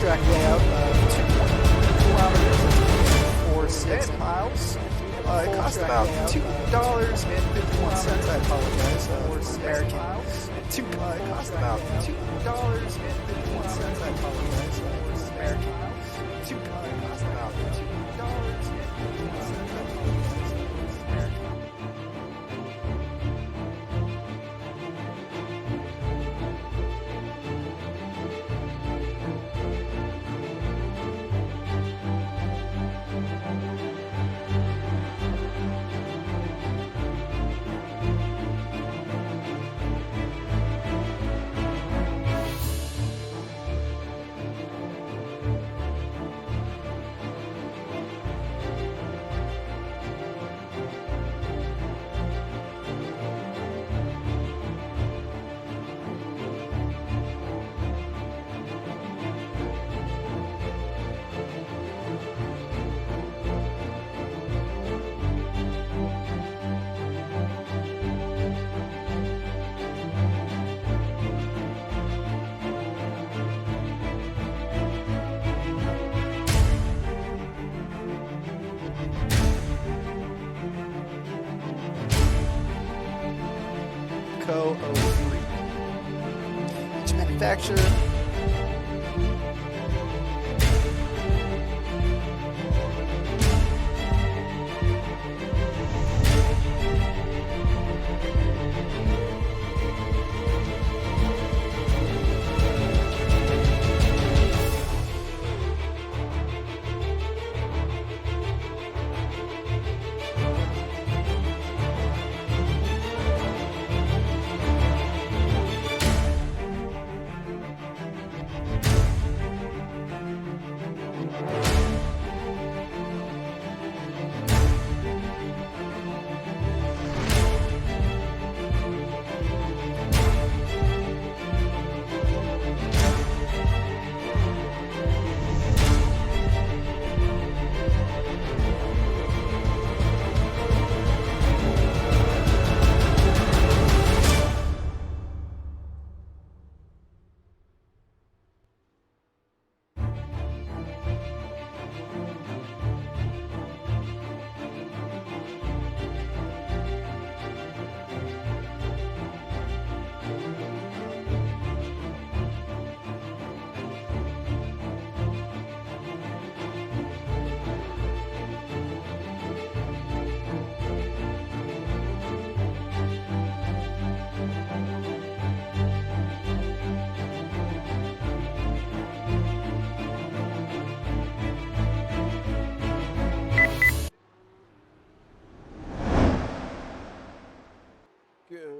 track layout of 2.3 kilometers for 6 miles. It cost about $2.51. I apologize for American. It cost about $2.51. I apologize for American. It cost about Co 03. Each manufacturer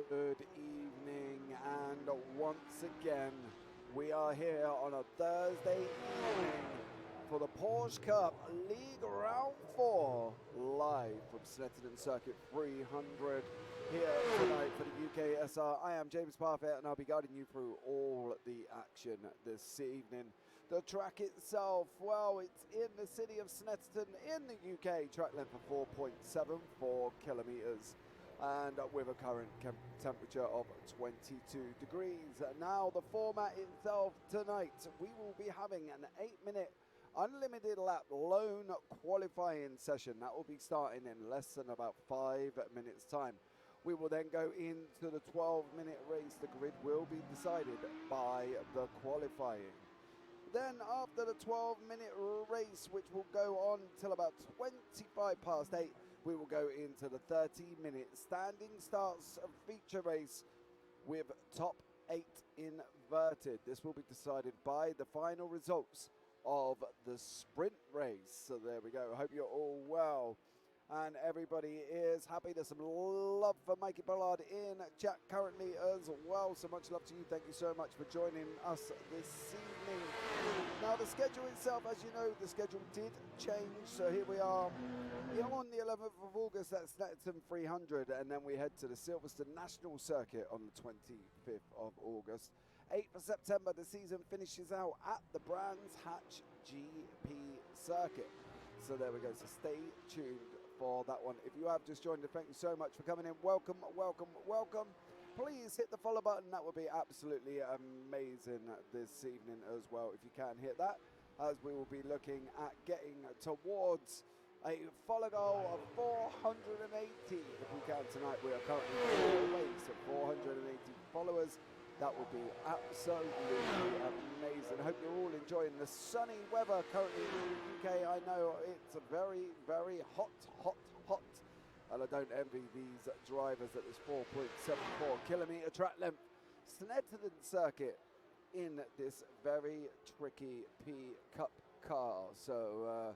Good evening, and once again we are here on a Thursday evening for the Porsche Cup League Round 4 live from Snetterton Circuit 300 here tonight for the UKSR. I am James Parfait and I'll be guiding you through all the action this evening. The track itself, well, it's in the city of Snetterton in the UK, track length of 4.74 kilometers. And with a current temperature of 22 degrees. Now the format itself tonight, we will be having an 8-minute unlimited lap lone qualifying session. That will be starting in less than about 5 minutes time. We will then go into the 12-minute race. The grid will be decided by the qualifying. Then after the 12-minute race, which will go on till about 25 past 8, we will go into the 30-minute standing starts feature race with top 8 inverted. This will be decided by the final results of the sprint race. So there we go. I hope you're all well and everybody is happy. There's some love for Mikey Ballard in chat currently as well. So much love to you. Thank you so much for joining us this evening. Now the schedule itself, as you know, the schedule did change. So here we are. Here on the 11th of August, that's Snetterton 300, and then we head to the Silverstone National Circuit on the 25th of August. 8th of September, the season finishes out at the Brands Hatch GP circuit. So there we go, so stay tuned for that one. If you have just joined us, thank you so much for coming in. Welcome, welcome, welcome. please hit the follow button. That would be absolutely amazing this evening as well, if you can hit that, as we will be looking at getting towards a follow goal of 480 if we can tonight. We are currently 4 away, so 480 followers. That would be absolutely amazing. I hope you're all enjoying the sunny weather currently in the UK. I know it's very, very hot, and I don't envy these drivers at this 4.74 kilometre track length Snetterton circuit in this very tricky P-Cup car. So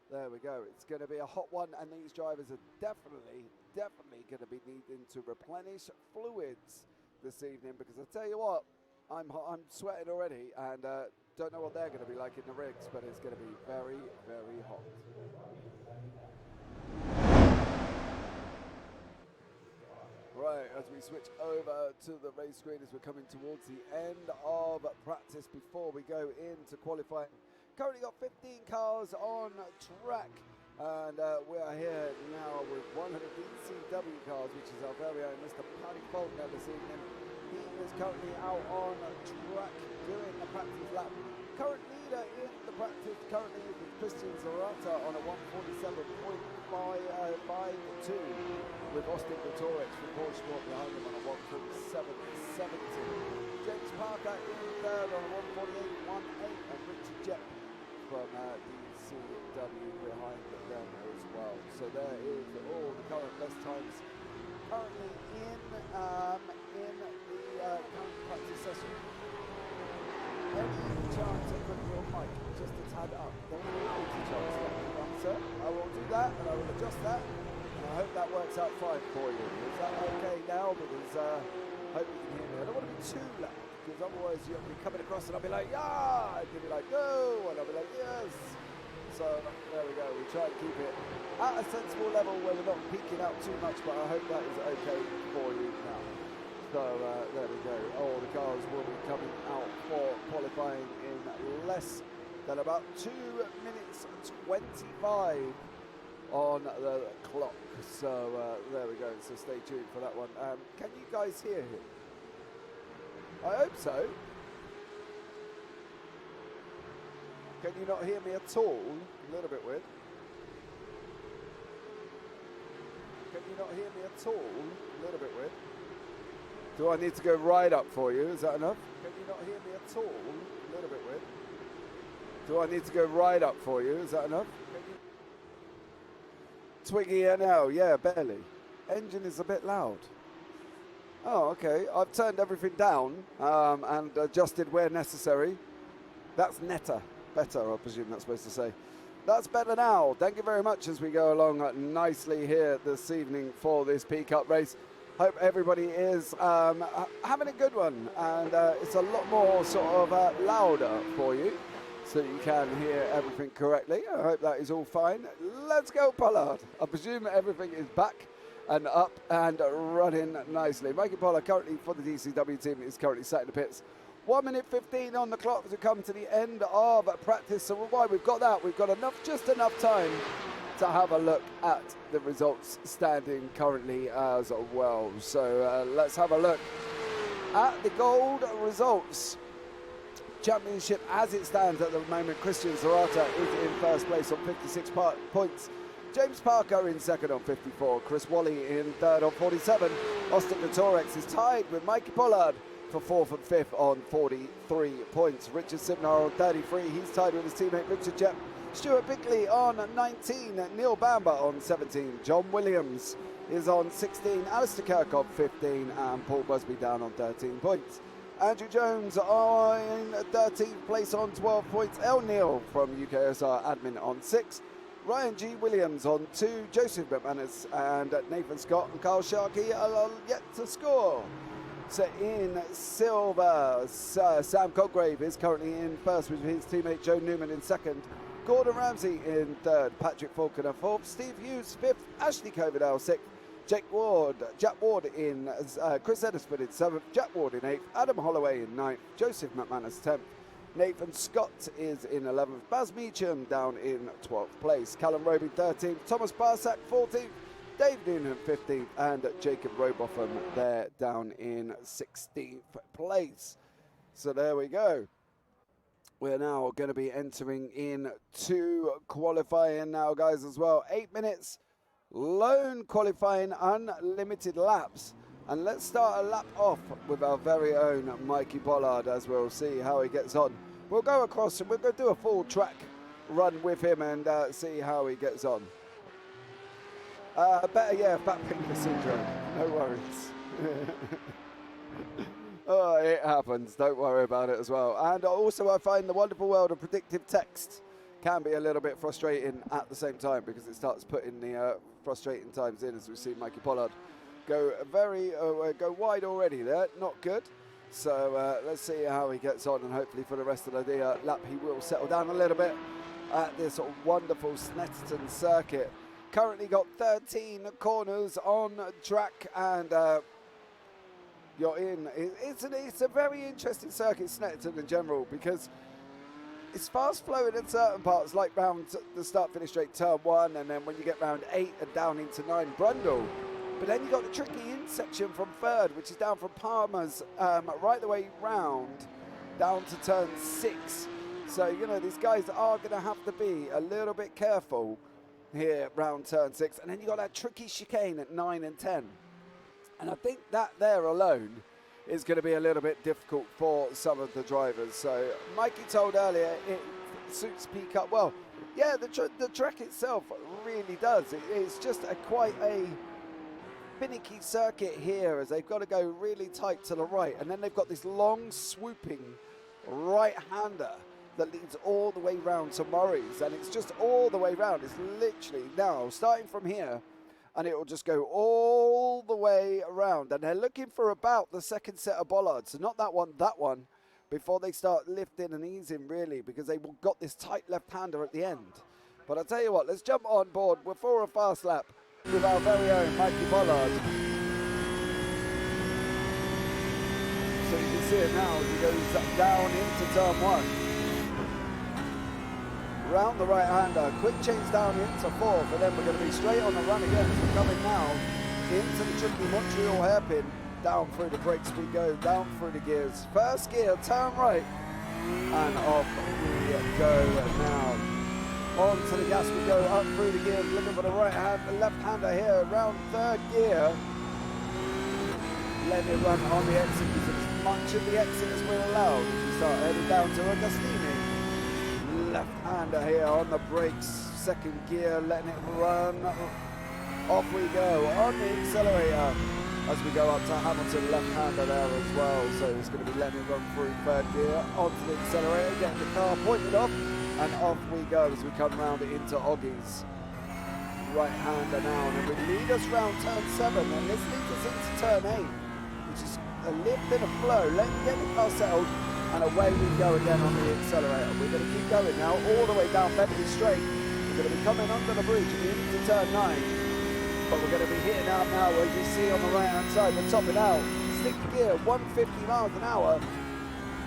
there we go. It's going to be a hot one, and these drivers are definitely going to be needing to replenish fluids this evening, because I tell you what, I'm sweating already, and don't know what they're going to be like in the rigs, but it's going to be very, very hot. Right, as we switch over to the race screen, as we're coming towards the end of practice before we go into qualifying. Currently got 15 cars on track, and we are here now with one of the PCUP cars, which is our very own Mr. Paddy Faulkner this evening. He is currently out on track doing the practice lap. Current leader in the practice currently is Christian Zarata on a 147.52, with Austin Gretorix from Porsche Sport behind him on a 147.70. James Parker in third on a 148.18, and Richard Jett from DCW behind them as well. So there is all the current best times currently in the current practice session. Any chance of putting your mic just a tad up? There will be a chance of answer. I will do that, and I will adjust that, and I hope that works out fine for you. Is that okay now? Because I hope you can hear me. I don't want to be too loud, because otherwise you'll be coming across and I'll be like, yeah, and you'll be like, no, and I'll be like, yes. So there we go. We try to keep it at a sensible level where we're not peaking out too much, but I hope that is okay for you now. So there we go. All the cars will be coming out for qualifying in less than about 2 minutes 25 on the clock. So there we go. So stay tuned for that one. Can you guys hear him? I hope so. Can you not hear me at all? A little bit weird. Can you not hear me at all? A little bit weird. Do I need to go right up for you? Is that enough? Can you not hear me at all? A little bit weird. Do I need to go right up for you? Is that enough? Twiggy here now. Yeah, barely. Engine is a bit loud. Oh, okay. I've turned everything down and adjusted where necessary. That's better, I presume that's supposed to say. That's better now. Thank you very much as we go along nicely here this evening for this P-Cup race. Hope everybody is having a good one, and it's a lot more sort of louder for you, so you can hear everything correctly. I hope that is all fine. Let's go, Pollard. I presume everything is back and up and running nicely. Mikey Pollard currently for the DCW team is currently sat in the pits. 1 minute 15 on the clock to come to the end of practice. So while we've got that, we've got just enough time to have a look at the results standing currently as well. So let's have a look at the gold results. Championship as it stands at the moment, Christian Zarata is in first place on 56 points. James Parker in second on 54. Chris Wally in third on 47. Austin Gretorix is tied with Mikey Pollard for fourth and fifth on 43 points. Richard Sibnar on 33. He's tied with his teammate Richard Jett. Stuart Bickley on 19. Neil Bamber on 17. John Williams is on 16. Alistair Kirkhoff 15. And Paul Busby down on 13 points. Andrew Jones on 13th place on 12 points. El Neil from UKSR admin on 6. Ryan G. Williams on 2. Joseph McManus and Nathan Scott and Carl Sharkey are yet to score. So in silver, Sam Coggrave is currently in first with his teammate Joe Newman in second. Gordon Ramsay in third. Patrick Faulkner fourth. Steve Hughes fifth. Ashley Coverdale sixth. Jack Ward in Chris Edisford in seventh. Jack Ward in eighth. Adam Holloway in ninth. Joseph McManus 10th. Nathan Scott is in 11th. Baz Meacham down in 12th place. Callum Roby 13th. Thomas Barsack 14th. Dave Noonan 15th, and Jacob Robotham there down in 16th place. So there we go. We're now going to be entering into qualifying now, guys, as well. 8 minutes, lone qualifying, unlimited laps. And let's start a lap off with our very own Mikey Pollard, as we'll see how he gets on. We'll go across and we're going to do a full track run with him and see how he gets on. Better, fat finger syndrome. No worries. Oh, it happens. Don't worry about it as well. And also, I find the wonderful world of predictive text can be a little bit frustrating at the same time, because it starts putting the frustrating times in, as we see Mikey Pollard go go wide already there. Not good. So let's see how he gets on, and hopefully for the rest of the lap he will settle down a little bit at this wonderful Snetterton circuit. Currently got 13 corners on track, and you're in. It's a very interesting circuit, Snetterton in general, because it's fast flowing in certain parts, like round the start finish straight turn 1, and then when you get round 8 and down into 9 Brundle. But then you got the tricky in section from 3rd, which is down from Palmer's right the way round down to turn 6. So, you know, these guys are going to have to be a little bit careful here round turn 6. And then you got that tricky chicane at 9 and 10. And I think that there alone is going to be a little bit difficult for some of the drivers. So Mikey told earlier it suits PCUP well. Yeah, the track itself really does. It's just quite a finicky circuit here, as they've got to go really tight to the right. And then they've got this long swooping right-hander that leads all the way round to Murray's. And it's just all the way round. It's literally now starting from here, and it will just go all the way around. And they're looking for about the second set of bollards. So not that one, before they start lifting and easing, really, because they've got this tight left-hander at the end. But I'll tell you what, let's jump on board. We're for a fast lap with our very own Mikey Pollard. So you can see it now as he goes down into turn 1. Round the right-hander, quick change down into 4th, and then we're going to be straight on the run again. So we're coming now into the tricky Montreal hairpin. Down through the brakes we go, down through the gears. First gear, turn right, and off we go now. On to the gas we go, up through the gears, looking for the left-hander here, around 3rd gear. Let it run on the exit, because as much of the exit as we're allowed. We start heading down to Agostini. Left-hander here on the brakes, 2nd gear, letting it run. Off we go on the accelerator as we go up to Hamilton, left-hander there as well. So it's going to be letting it run through 3rd gear, onto the accelerator, getting the car pointed off, and off we go as we come round into Oggie's. Right-hander now, and it will lead us round turn 7, and this leads us into turn 8, which is a lift and a flow. Let me get the car settled, and away we go again on the accelerator. We're going to keep going now all the way down Bentley Straight. We're going to be coming under the bridge into turn 9, but we're going to be hitting out now, as you see on the right hand side. We're topping out 6th gear, 150 miles an hour,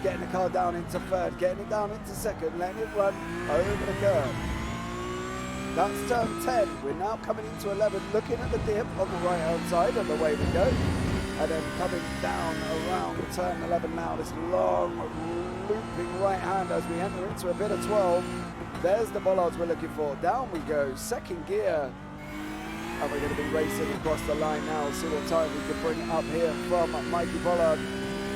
getting the car down into 3rd, getting it down into 2nd, letting it run over the curve. That's turn 10. We're now coming into 11, looking at the dip on the right hand side, and away we go. And then coming down around turn 11 now, this long looping right hand as we enter into a bit of 12. There's the bollards we're looking for. Down we go, 2nd gear. And we're going to be racing across the line now. See what time we can bring it up here from Mikey Pollard.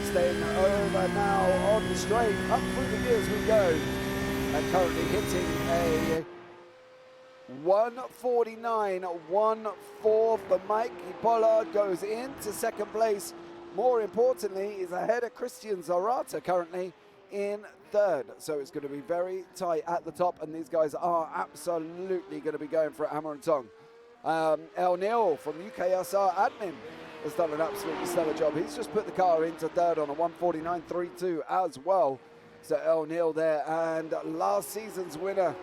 Staying over now on the straight, up through the gears we go. And currently hitting a 149, 1/4. The Mikey Pollard goes into 2nd place. More importantly, is ahead of Christian Zarata currently in 3rd. So it's going to be very tight at the top, and these guys are absolutely going to be going for a hammer and tongue. El Neil from UKSR Admin has done an absolutely stellar job. He's just put the car into 3rd on a 149.32 as well. So El Neil there, and last season's winner,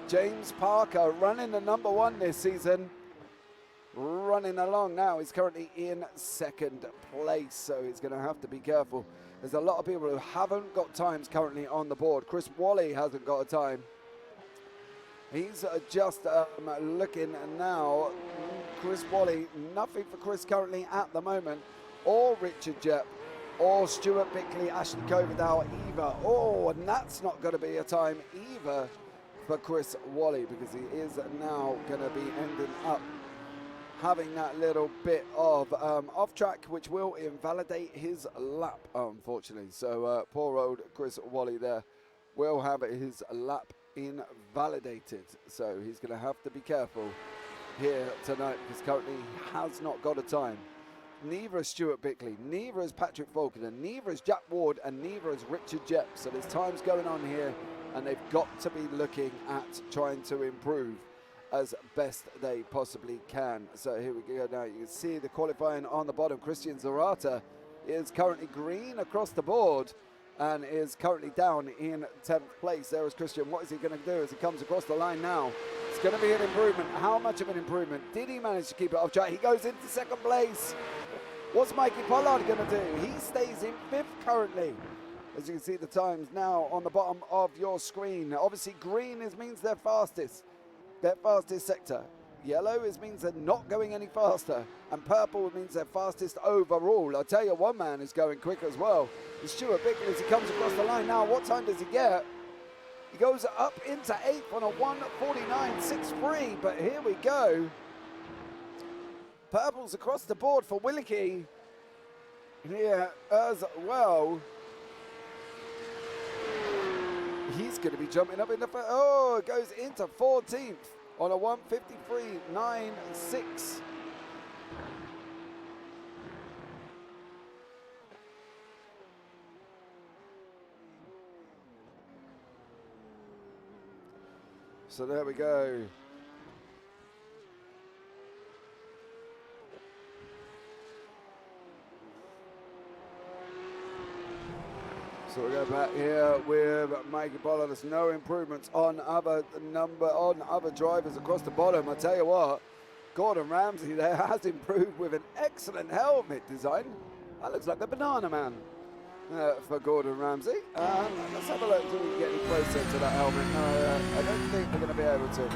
James Parker, running the number 1 this season. Running along now, he's currently in 2nd place, so he's going to have to be careful. There's a lot of people who haven't got times currently on the board. Chris Wally hasn't got a time. He's just looking now. Chris Wally. Nothing for Chris currently at the moment, or Richard Jepp, or Stuart Bickley, Ashley Coverdale either. Oh, and that's not going to be a time either for Chris Wally, because he is now going to be ending up having that little bit of off track, which will invalidate his lap, unfortunately. So poor old Chris Wally there will have his lap invalidated. So he's going to have to be careful here tonight, because currently he has not got a time. Neither is Stuart Bickley, neither is Patrick Falconer, neither is Jack Ward, and neither is Richard Jepp. So there's times going on here, and they've got to be looking at trying to improve as best they possibly can. So here we go now. You can see the qualifying on the bottom. Christian Zarata is currently green across the board and is currently down in 10th place. There is Christian. What is he going to do as he comes across the line now? It's going to be an improvement. How much of an improvement? Did he manage to keep it off track? He goes into second place. What's Mikey Pollard going to do? He stays in 5th currently. As you can see the times now on the bottom of your screen. Obviously green means they're fastest. Their fastest sector. Yellow means they're not going any faster. And purple means they're fastest overall. I'll tell you, one man is going quick as well. It's Stuart Bickley as he comes across the line now. What time does he get? He goes up into 8th on a 1:49.63. But here we go. Purple's across the board for Wilkie here as well. He's going to be jumping up in the first. Oh, it goes into 14th on a 1:53.96. So there we go. So we go back here with Mikey Pollard. There's no improvements on other drivers across the bottom. I tell you what, Gordon Ramsay there has improved with an excellent helmet design. That looks like the Banana Man for Gordon Ramsay. Let's have a look until we can get any closer to that helmet. I don't think we're going to be able to.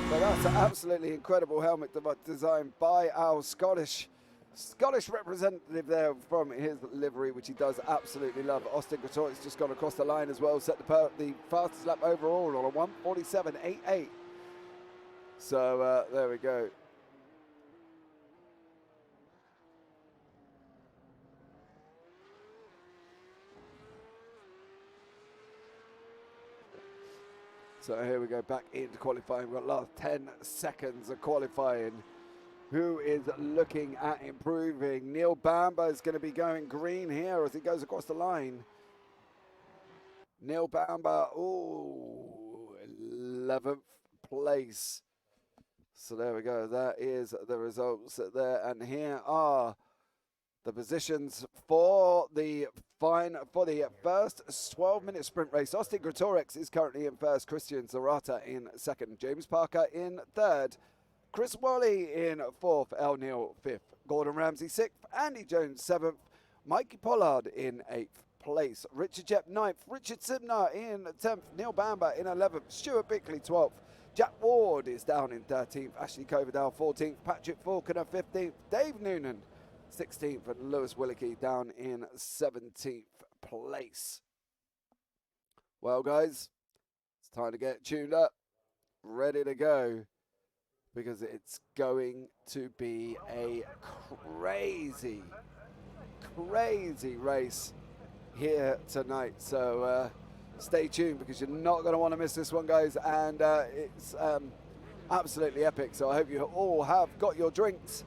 But that's an absolutely incredible helmet designed by our Scottish representative there from his livery, which he does absolutely love. Austin Gretorik's just gone across the line as well, set the fastest lap overall on a 1:47.88. So there we go. So here we go, back into qualifying. We've got last 10 seconds of qualifying. Who is looking at improving? Neil Bamber is going to be going green here as he goes across the line. Neil Bamber, 11th place. So there we go. That is the results there. And here are the positions for the first 12-minute sprint race. Austin Gretorix is currently in first. Christian Zarata in second. James Parker in third. Chris Wally in 4th, El Neil 5th, Gordon Ramsay 6th, Andy Jones 7th, Mikey Pollard in 8th place, Richard Jepp 9th, Richard Sibner in 10th, Neil Bamber in 11th, Stuart Bickley 12th, Jack Ward is down in 13th, Ashley Coverdale 14th, Patrick Falconer 15th, Dave Noonan 16th, and Lewis Willicke down in 17th place. Well, guys, it's time to get tuned up, ready to go, because it's going to be a crazy race here tonight. So stay tuned, because you're not going to want to miss this one, guys. And it's absolutely epic. So I hope you all have got your drinks,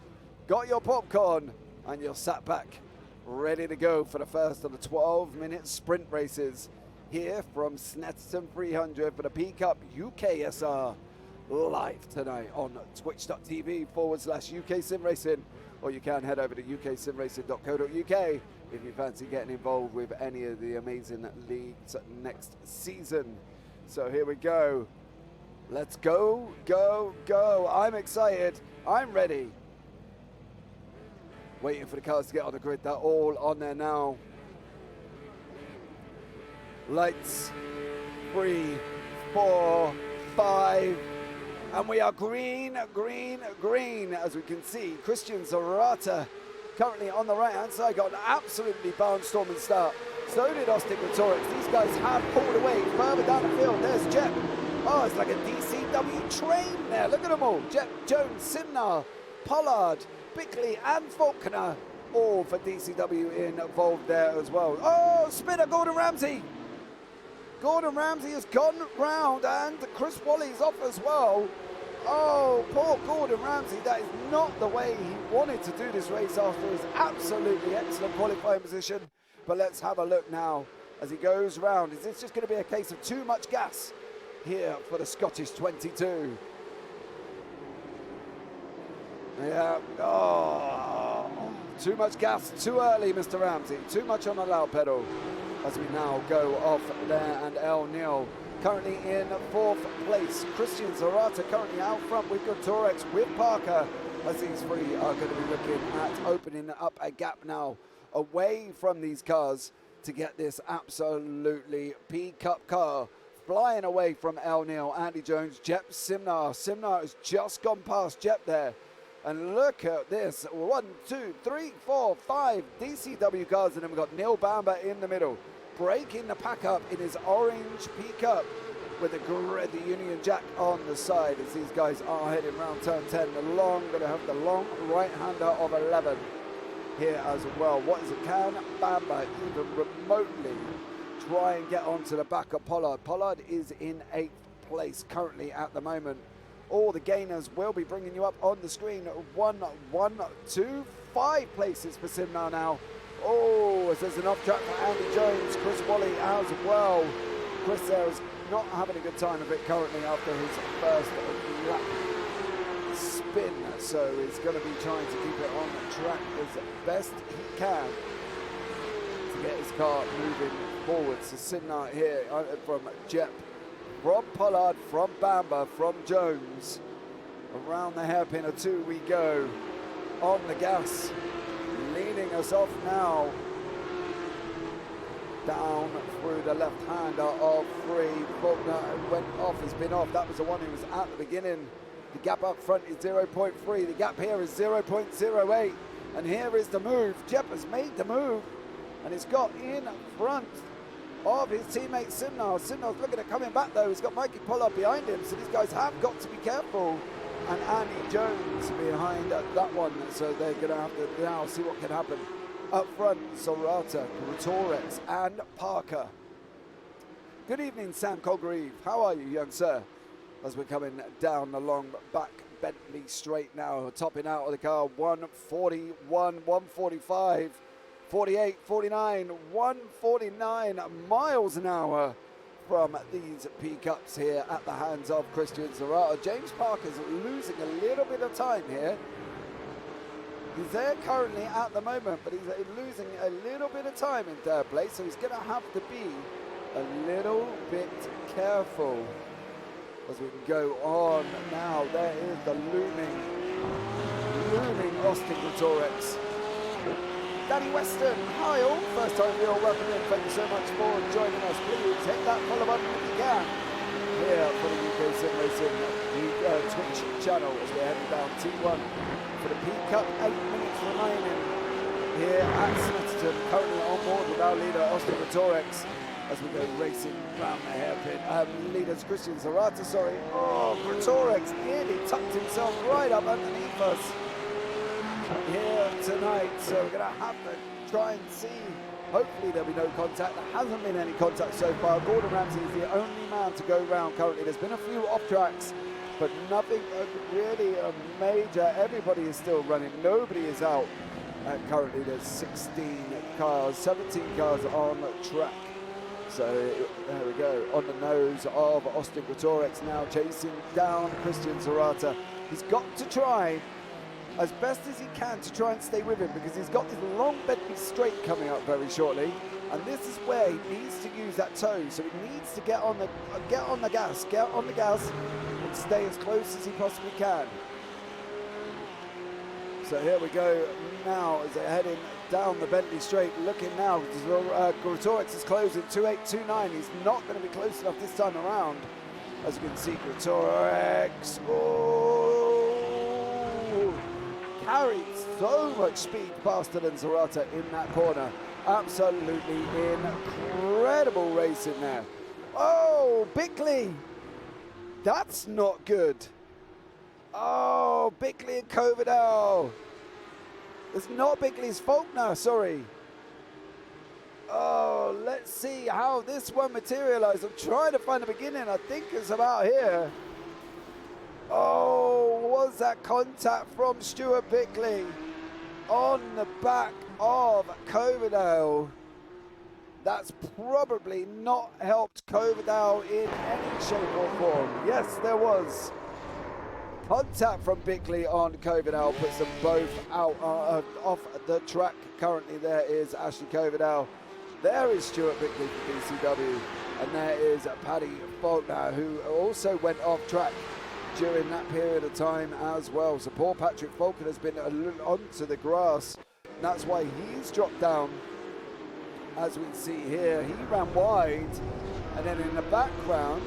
got your popcorn, and you're sat back ready to go for the first of the 12-minute sprint races here from Snetterton 300 for the PCUP UKSR. Live tonight on twitch.tv/UK Sim Racing, or you can head over to uksimracing.co.uk if you fancy getting involved with any of the amazing leagues next season. So here we go. Let's go. I'm excited. I'm ready. Waiting for the cars to get on the grid. They're all on there now. Lights. 3, 4, 5. And we are green, green, green, as we can see. Christian Zarata currently on the right-hand side got an absolutely barnstorming start. So did Austin Gretorix. These guys have pulled away further down the field. There's Jep. Oh, it's like a DCW train there. Look at them all. Jep, Jones, Simnar, Pollard, Bickley and Faulkner. All for DCW involved there as well. Oh, spinner, Gordon Ramsay. Gordon Ramsay has gone round and Chris Wally's off as well. Oh, poor Gordon Ramsay. That is not the way he wanted to do this race after his absolutely excellent qualifying position. But let's have a look now as he goes round. Is this just going to be a case of too much gas here for the Scottish 22? Yeah. Oh, too much gas too early, Mr. Ramsay. Too much on the loud pedal. As we now go off there, and El Neil currently in fourth place. Christian Zarata currently out front with Gretorix, with Parker, as these three are going to be looking at opening up a gap now away from these cars to get this absolutely PCUP car flying away from El Neil. Andy Jones, Jep Simnar. Simnar has just gone past Jep there. And look at this, 1, 2, 3, 4, 5 DCW cars, and then we've got Neil Bamber in the middle, breaking the pack up in his orange PCUP with the Union Jack on the side as these guys are heading round turn 10. Going to have the long right-hander of 11 here as well. What is it? Can Bamber even remotely try and get onto the back of Pollard? Pollard is in 8th place currently at the moment. All the gainers will be bringing you up on the screen. 1, 1, 2, 5 places for Simnar now. Oh, as there's an off track for Andy Jones, Chris Wally as well. Chris there is not having a good time of it currently after his first lap spin. So he's going to be trying to keep it on track as best he can to get his car moving forward. So Simnar here from Jep, from Pollard, from Bamber, from Jones. Around the hairpin or two we go. On the gas, leading us off now. Down through the left-hander of 3. Faulkner went off, has been off. That was the one who was at the beginning. The gap up front is 0.3. The gap here is 0.08. And here is the move. Jep has made the move. And it's got in front of his teammate Simnar. Simnar's looking at coming back though. He's got Mikey Pollard behind him, so these guys have got to be careful. And Andy Jones behind that one, so they're going to have to now see what can happen. Up front, Zarata, Gretorix and Parker. Good evening, Sam Colgreve. How are you, young sir? As we're coming down the long back Bentley straight now, topping out of the car, 141, 145. 48, 49, 149 miles an hour from these PCUPs here at the hands of Christian Zarata. James Parker's losing a little bit of time here. He's there currently at the moment, but he's losing a little bit of time in third place, so he's going to have to be a little bit careful as we can go on now. There is the looming Austin Gretorix. Danny Weston, hi all, first time viewer, welcome in, thank you so much for joining us. Please hit that follow button if you can here for the UK Sim Racing Twitch channel as we're heading down T1 for the PCUP. 8 minutes remaining here at Snetterton, currently on board with our leader Austin Gretorix as we go racing round the hairpin. Leaders Christian Zarata, sorry. Oh, Gretorix nearly tucked himself right up underneath us here tonight, so we're going to have to try and see. Hopefully there'll be no contact. There hasn't been any contact so far. Gordon Ramsay is the only man to go round currently. There's been a few off tracks, but nothing really major. Everybody is still running. Nobody is out. Currently there's 16 cars, 17 cars on track. So there we go, on the nose of Austin Gretorix now chasing down Christian Zarata. He's got to try as best as he can to try and stay with him, because he's got this long Bentley straight coming up very shortly, and this is where he needs to use that toe. So he needs to get on the gas, and stay as close as he possibly can. So here we go now as they're heading down the Bentley straight, looking now. Gretorix is closing 2829. He's not going to be close enough this time around As you can see, Greatorex, oh, carried so much speed faster than Zarata in that corner. Absolutely incredible race in there. Oh, Bickley, that's not good. Oh, Bickley and Coverdale. It's not Bickley's fault now, sorry. Oh, let's see how this one materialized. I'm trying to find the beginning. I think it's about here. Oh, was that contact from Stuart Bickley on the back of Coverdale? That's probably not helped Coverdale in any shape or form. Yes, there was. Contact from Bickley on Coverdale puts them both out off the track. Currently there is Ashley Coverdale. There is Stuart Bickley for PCW. And there is Paddy Faulkner, who also went off track during that period of time as well. So poor Patrick Faulkner has been onto the grass. That's why he's dropped down. As we see here, he ran wide. And then in the background,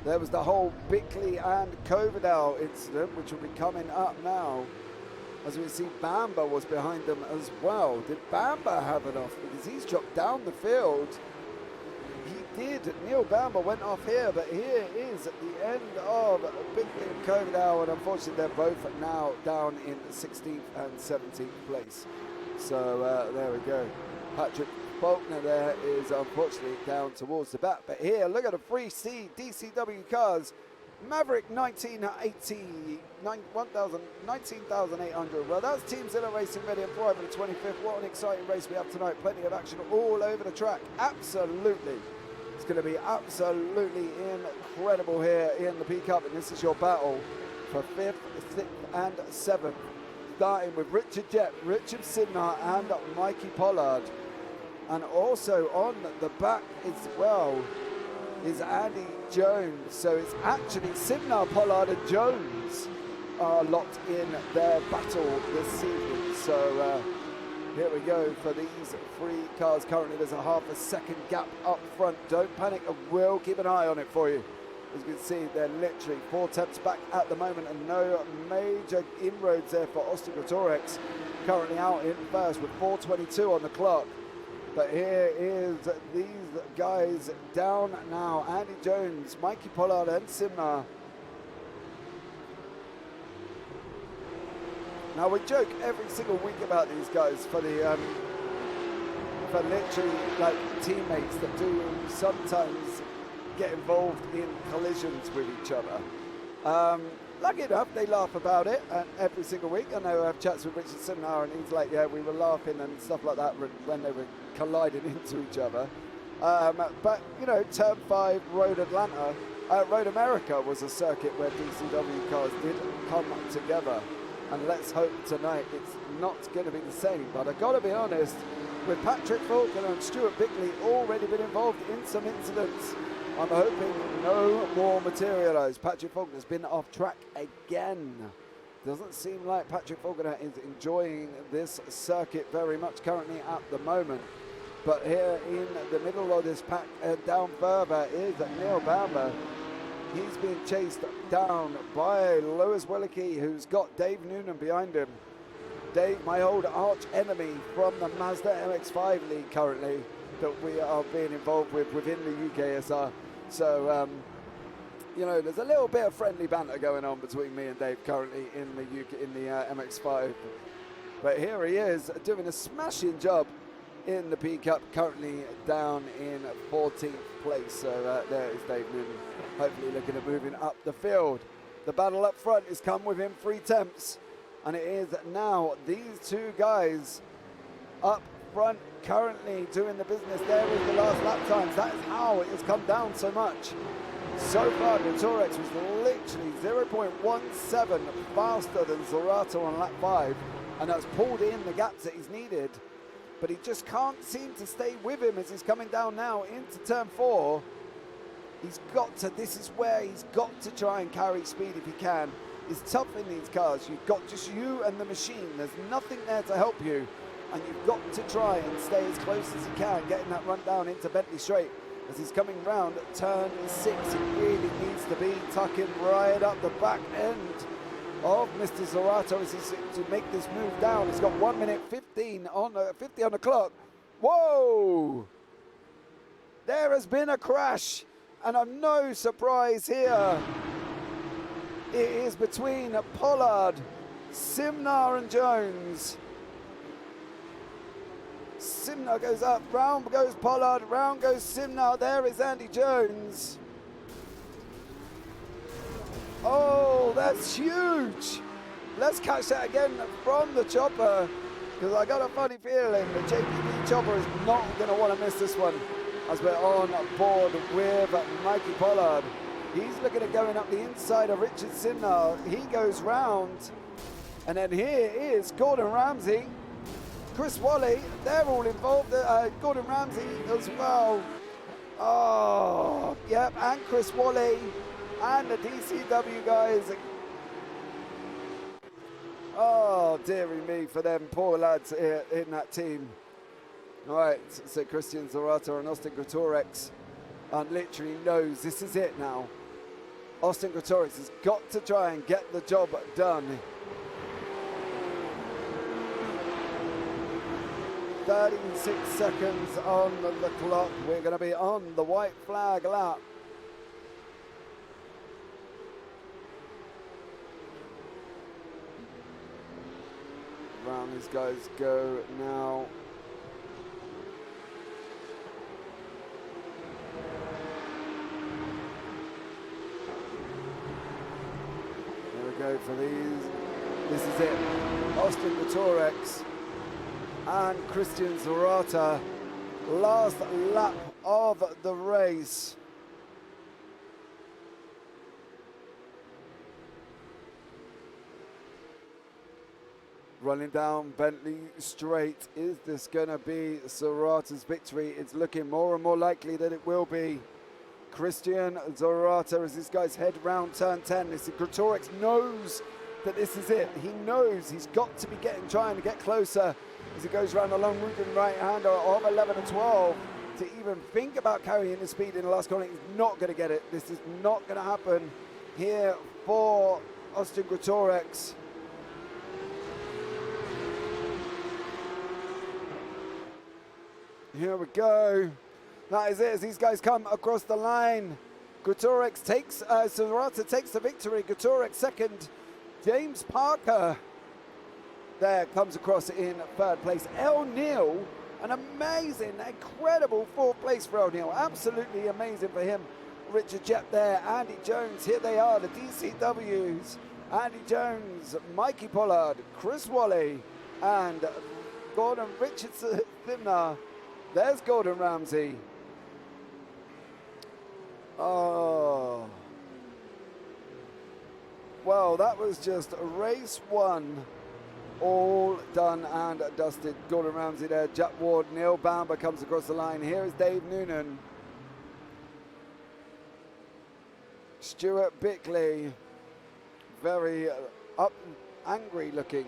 there was the whole Bickley and Coverdale incident, which will be coming up now. As we see, Bamba was behind them as well. Did Bamba have it off? Because he's dropped down the field. He did. Neil Bamba went off here, but here is at the end of Bickley and Coverdale, and unfortunately they're both now down in 16th and 17th place. So there we go. Patrick Faulkner there is unfortunately down towards the back. But here, look at the 3C DCW cars. Maverick 19,800. Well, that's Team Zilla Racing ready and for the 25th. What an exciting race we have tonight. Plenty of action all over the track. Absolutely. It's going to be absolutely incredible here in the PCUP. And this is your battle for 5th, 6th and 7th. Starting with Richard Jett, Richard Sidnar and Mikey Pollard. And also on the back as well is Andy Jones. So it's actually Sidnar, Pollard and Jones are locked in their battle this evening. So here we go for these three cars. Currently there's a half a second gap up front. Don't panic, I will keep an eye on it for you. As you can see, they're literally 4 tenths back at the moment and no major inroads there for Austin Greatorex. Currently out in first with 4:22 on the clock. But here is these guys down now. Andy Jones, Mikey Pollard and Simnar. Now we joke every single week about these guys for the for literally like teammates that do sometimes get involved in collisions with each other. Lucky enough, they laugh about it every single week. I know I have chats with Richard Simnar and he's like, yeah, we were laughing and stuff like that when they were colliding into each other. But, you know, Turn 5, Road Atlanta, Road America was a circuit where DCW cars did come together. And let's hope tonight it's not going to be the same. But I've got to be honest, with Patrick Faulkner and Stuart Bickley already been involved in some incidents, I'm hoping no more materialise. Patrick Faulkner's been off track again. Doesn't seem like Patrick Faulkner is enjoying this circuit very much currently at the moment. But here in the middle of this pack, down further, is Neil Bamba. He's being chased down by Lewis Willicke, who's got Dave Noonan behind him. Dave, my old arch enemy from the Mazda MX-5 league currently, that we are being involved with within the UKSR. So, you know, there's a little bit of friendly banter going on between me and Dave currently in the MX-5. But here he is doing a smashing job in the PCUP, currently down in 14th place. So there is Dave Noonan, hopefully looking at moving up the field. The battle up front has come within 3 attempts, and it is now these two guys up front currently doing the business. There is the last lap times. That is how it has come down so much. So far, Greatorex was literally 0.17 faster than Zorato on lap 5, and that's pulled in the gaps that he's needed. But he just can't seem to stay with him as he's coming down now into turn 4. He's got to, this is where he's got to try and carry speed if he can. It's tough in these cars. You've got just you and the machine. There's nothing there to help you. And you've got to try and stay as close as you can, getting that run down into Bentley Straight. as he's coming round turn 6. He really needs to be tucking right up the back end of Mr. Zorato as he's to make this move down. He's got 1 minute 50 on the clock. Whoa! There has been a crash, and I'm no surprise here. It is between Pollard, Simnar and Jones. Simnar goes up, round goes Pollard, round goes Simnar. There is Andy Jones. Oh, that's huge. Let's catch that again from the chopper, because I got a funny feeling the JPB chopper is not going to want to miss this one as we're on board with Mikey Pollard. He's looking at going up the inside of Richard Simnar. He goes round, and then here is Gordon Ramsay, Chris Wally, they're all involved. Gordon Ramsay as well. Oh, yep, and Chris Wally and the DCW guys. Oh, dearie me for them poor lads in that team. All right, so Christian Zorato and Austin Greatorex literally knows this is it now. Austin Greatorex has got to try and get the job done. 36 seconds on the clock. We're going to be on the white flag lap. Round these guys go now. Here we go for these. This is it. Austin Greatorex and Christian Zorata, last lap of the race. Running down Bentley Straight. Is this going to be Zorata's victory? It's looking more and more likely that it will be. Christian Zorata as these guys head round turn 10. Greatorex knows that this is it. He knows he's got to be trying to get closer as he goes around the long route and right-hander of 11 and 12. To even think about carrying the speed in the last corner, he's not going to get it. This is not going to happen here for Austin Greatorex. Here we go. That is it as these guys come across the line. Greatorex takes, Zorata takes the victory. Greatorex second. James Parker there comes across in third place. El Neal, an amazing, incredible fourth place for El Neal. Absolutely amazing for him. Richard Jep there, Andy Jones, here they are, the DCWs. Andy Jones, Mikey Pollard, Chris Wally, and Gordon Richardson. There's Gordon Ramsay. Oh. Well, that was just race one. All done and dusted. Gordon Ramsay there, Jack Ward, Neil Bamber comes across the line. Here is Dave Noonan. Stuart Bickley, very angry looking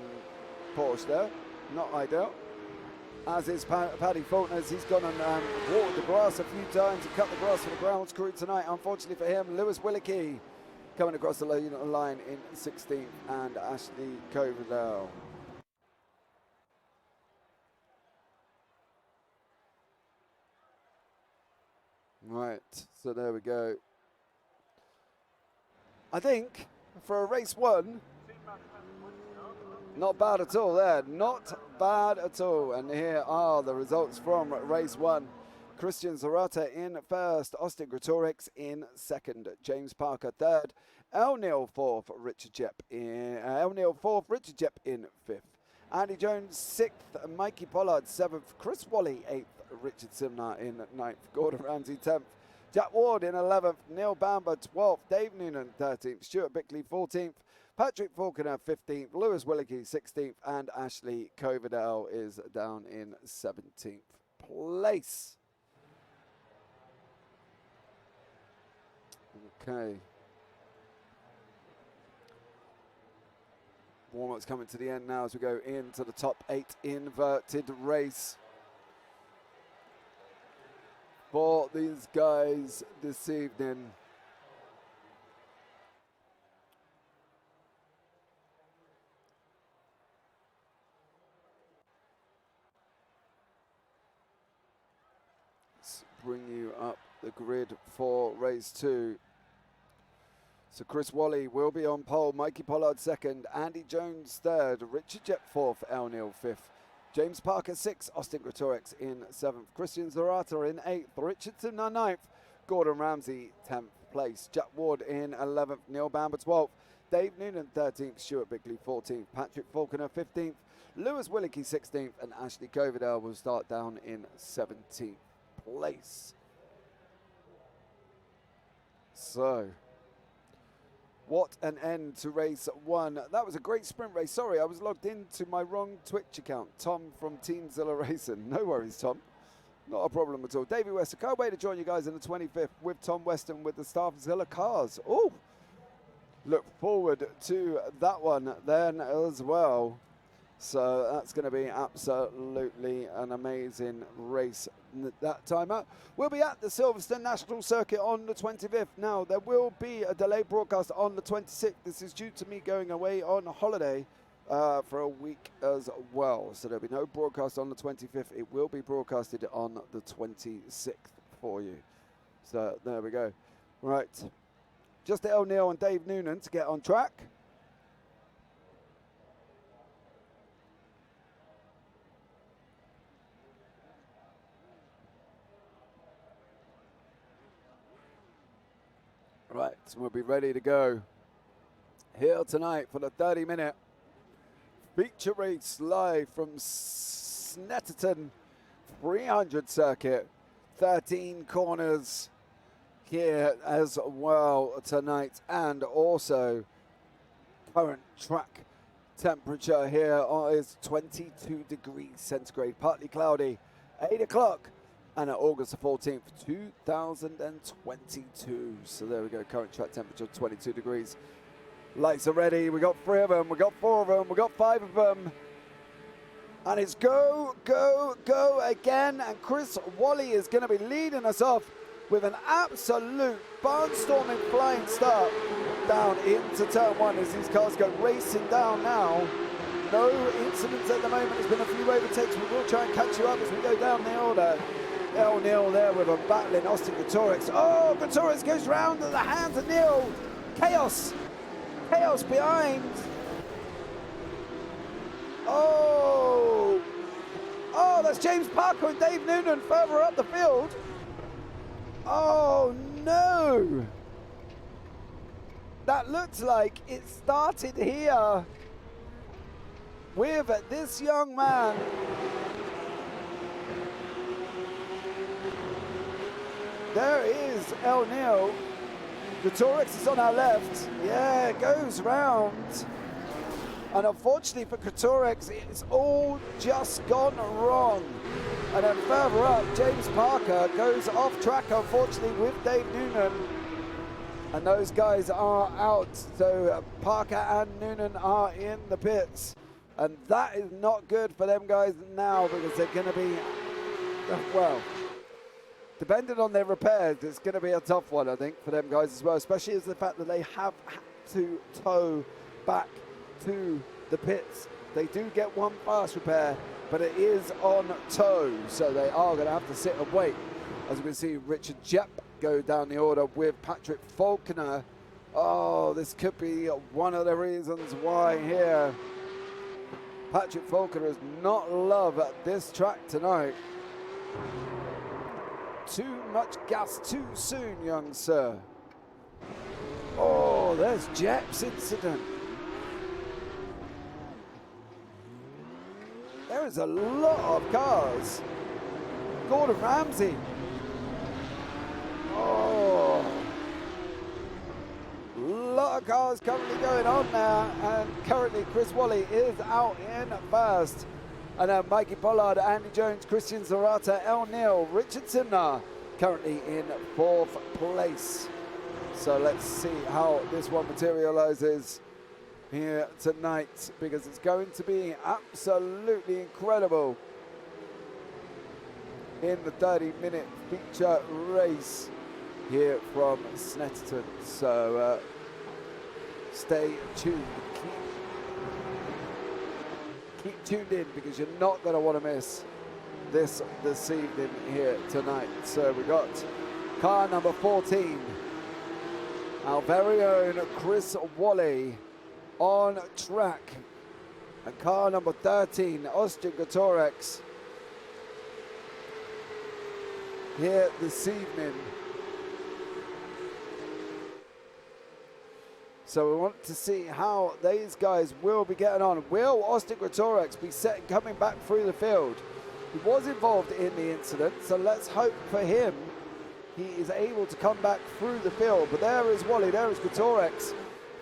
Porsche there, not ideal. As is Paddy Faulkner, as he's gone and walked the grass a few times and cut the grass for the grounds crew tonight. Unfortunately for him, Lewis Willicke coming across the line in 16th, and Ashley Coverdale. Right, so there we go. I think for a race one, not bad at all there, not bad at all. And here are the results from race one. Christian Zorata in first, Austin Greatorex in second, James Parker third, El Neal fourth, Richard Jep in fifth, Andy Jones sixth, Mikey Pollard seventh, Chris Wally eighth, Richard Simnar in ninth, Gordon Ramsay 10th, Jack Ward in 11th, Neil Bamber 12th, Dave Noonan 13th, Stuart Bickley 14th, Patrick Faulkner 15th, Lewis Willicke 16th, and Ashley Coverdale is down in 17th place. Okay. Warm-up's coming to the end now as we go into the top 8 inverted race. for these guys this evening. Let's bring you up the grid for race 2. So Chris Wally will be on pole, Mikey Pollard second, Andy Jones third, Richard Jep fourth, El Neil fifth, James Parker sixth, Austin Gretorix in seventh, Christian Zarata in eighth, Richardson in ninth, Gordon Ramsay 10th place, Jack Ward in 11th, Neil Bamber 12th, Dave Noonan 13th, Stuart Bigley 14th, Patrick Falconer 15th, Lewis Willicke 16th, and Ashley Coverdale will start down in 17th place. So, what an end to race 1. That was a great sprint race. Sorry, I was logged into my wrong Twitch account. Tom from Team Zilla Racing. No worries, Tom. Not a problem at all. Davey Wester, can't wait to join you guys in the 25th with Tom Weston with the staff of Zilla Cars. Oh, look forward to that one then as well. So that's going to be absolutely an amazing race that time out. We'll be at the Silverstone National Circuit on the 25th. Now, there will be a delayed broadcast on the 26th. This is due to me going away on holiday for a week as well. So there'll be no broadcast on the 25th. It will be broadcasted on the 26th for you. So there we go. Right. Just El Neil and Dave Noonan to get on track. Right, so we'll be ready to go here tonight for the 30-minute feature race live from Snetterton 300 circuit. 13 corners here as well tonight, and also current track temperature here is 22 degrees centigrade, partly cloudy, 8 o'clock. And at August the 14th, 2022. So there we go, current track temperature, 22 degrees. Lights are ready, we got 3 of them, we got 4 of them, we got 5 of them. And it's go, go, go again. And Chris Wally is gonna be leading us off with an absolute barnstorming flying start down into turn 1 as these cars go racing down now. No incidents at the moment, there's been a few overtakes. We will try and catch you up as we go down the order. El Neil there with a battling Austin Gretorix. Oh, Gretorix goes round at the hands of Neil. Chaos. Chaos behind. Oh. Oh, that's James Parker and Dave Noonan further up the field. Oh, no. That looks like it started here with this young man. There is El Neil. Gretorix is on our left. Yeah, it goes round. And unfortunately for Gretorix, it's all just gone wrong. And then further up, James Parker goes off track, unfortunately, with Dave Noonan. And those guys are out. So Parker and Noonan are in the pits. And that is not good for them guys now, because they're going to be, well, depending on their repairs, it's going to be a tough one, I think, for them guys as well, especially as the fact that they have had to tow back to the pits. They do get one fast repair, but it is on tow, so they are going to have to sit and wait. As we can see, Richard Jep go down the order with Patrick Falconer. Oh, this could be one of the reasons why here Patrick Falconer does not love this track tonight. Too much gas too soon, young sir. Oh, there's Jep's incident. There is a lot of cars. Gordon Ramsay. Oh. A lot of cars currently going on now, and currently Chris Wally is out in first. And then Mikey Pollard, Andy Jones, Christian Zarata, El Neil, Richardson currently in 4th place. So let's see how this one materializes here tonight, because it's going to be absolutely incredible in the 30-minute feature race here from Snetterton. So stay tuned. Keep tuned in because you're not going to want to miss this evening here tonight. So we got car number 14, our very own Chris Wally on track, and car number 13, Austin Gutorex, here this evening. So we want to see how these guys will be getting on. Will Austin Gutorex be coming back through the field? He was involved in the incident, so let's hope for him he is able to come back through the field. But there is Wally, there is Gutorex.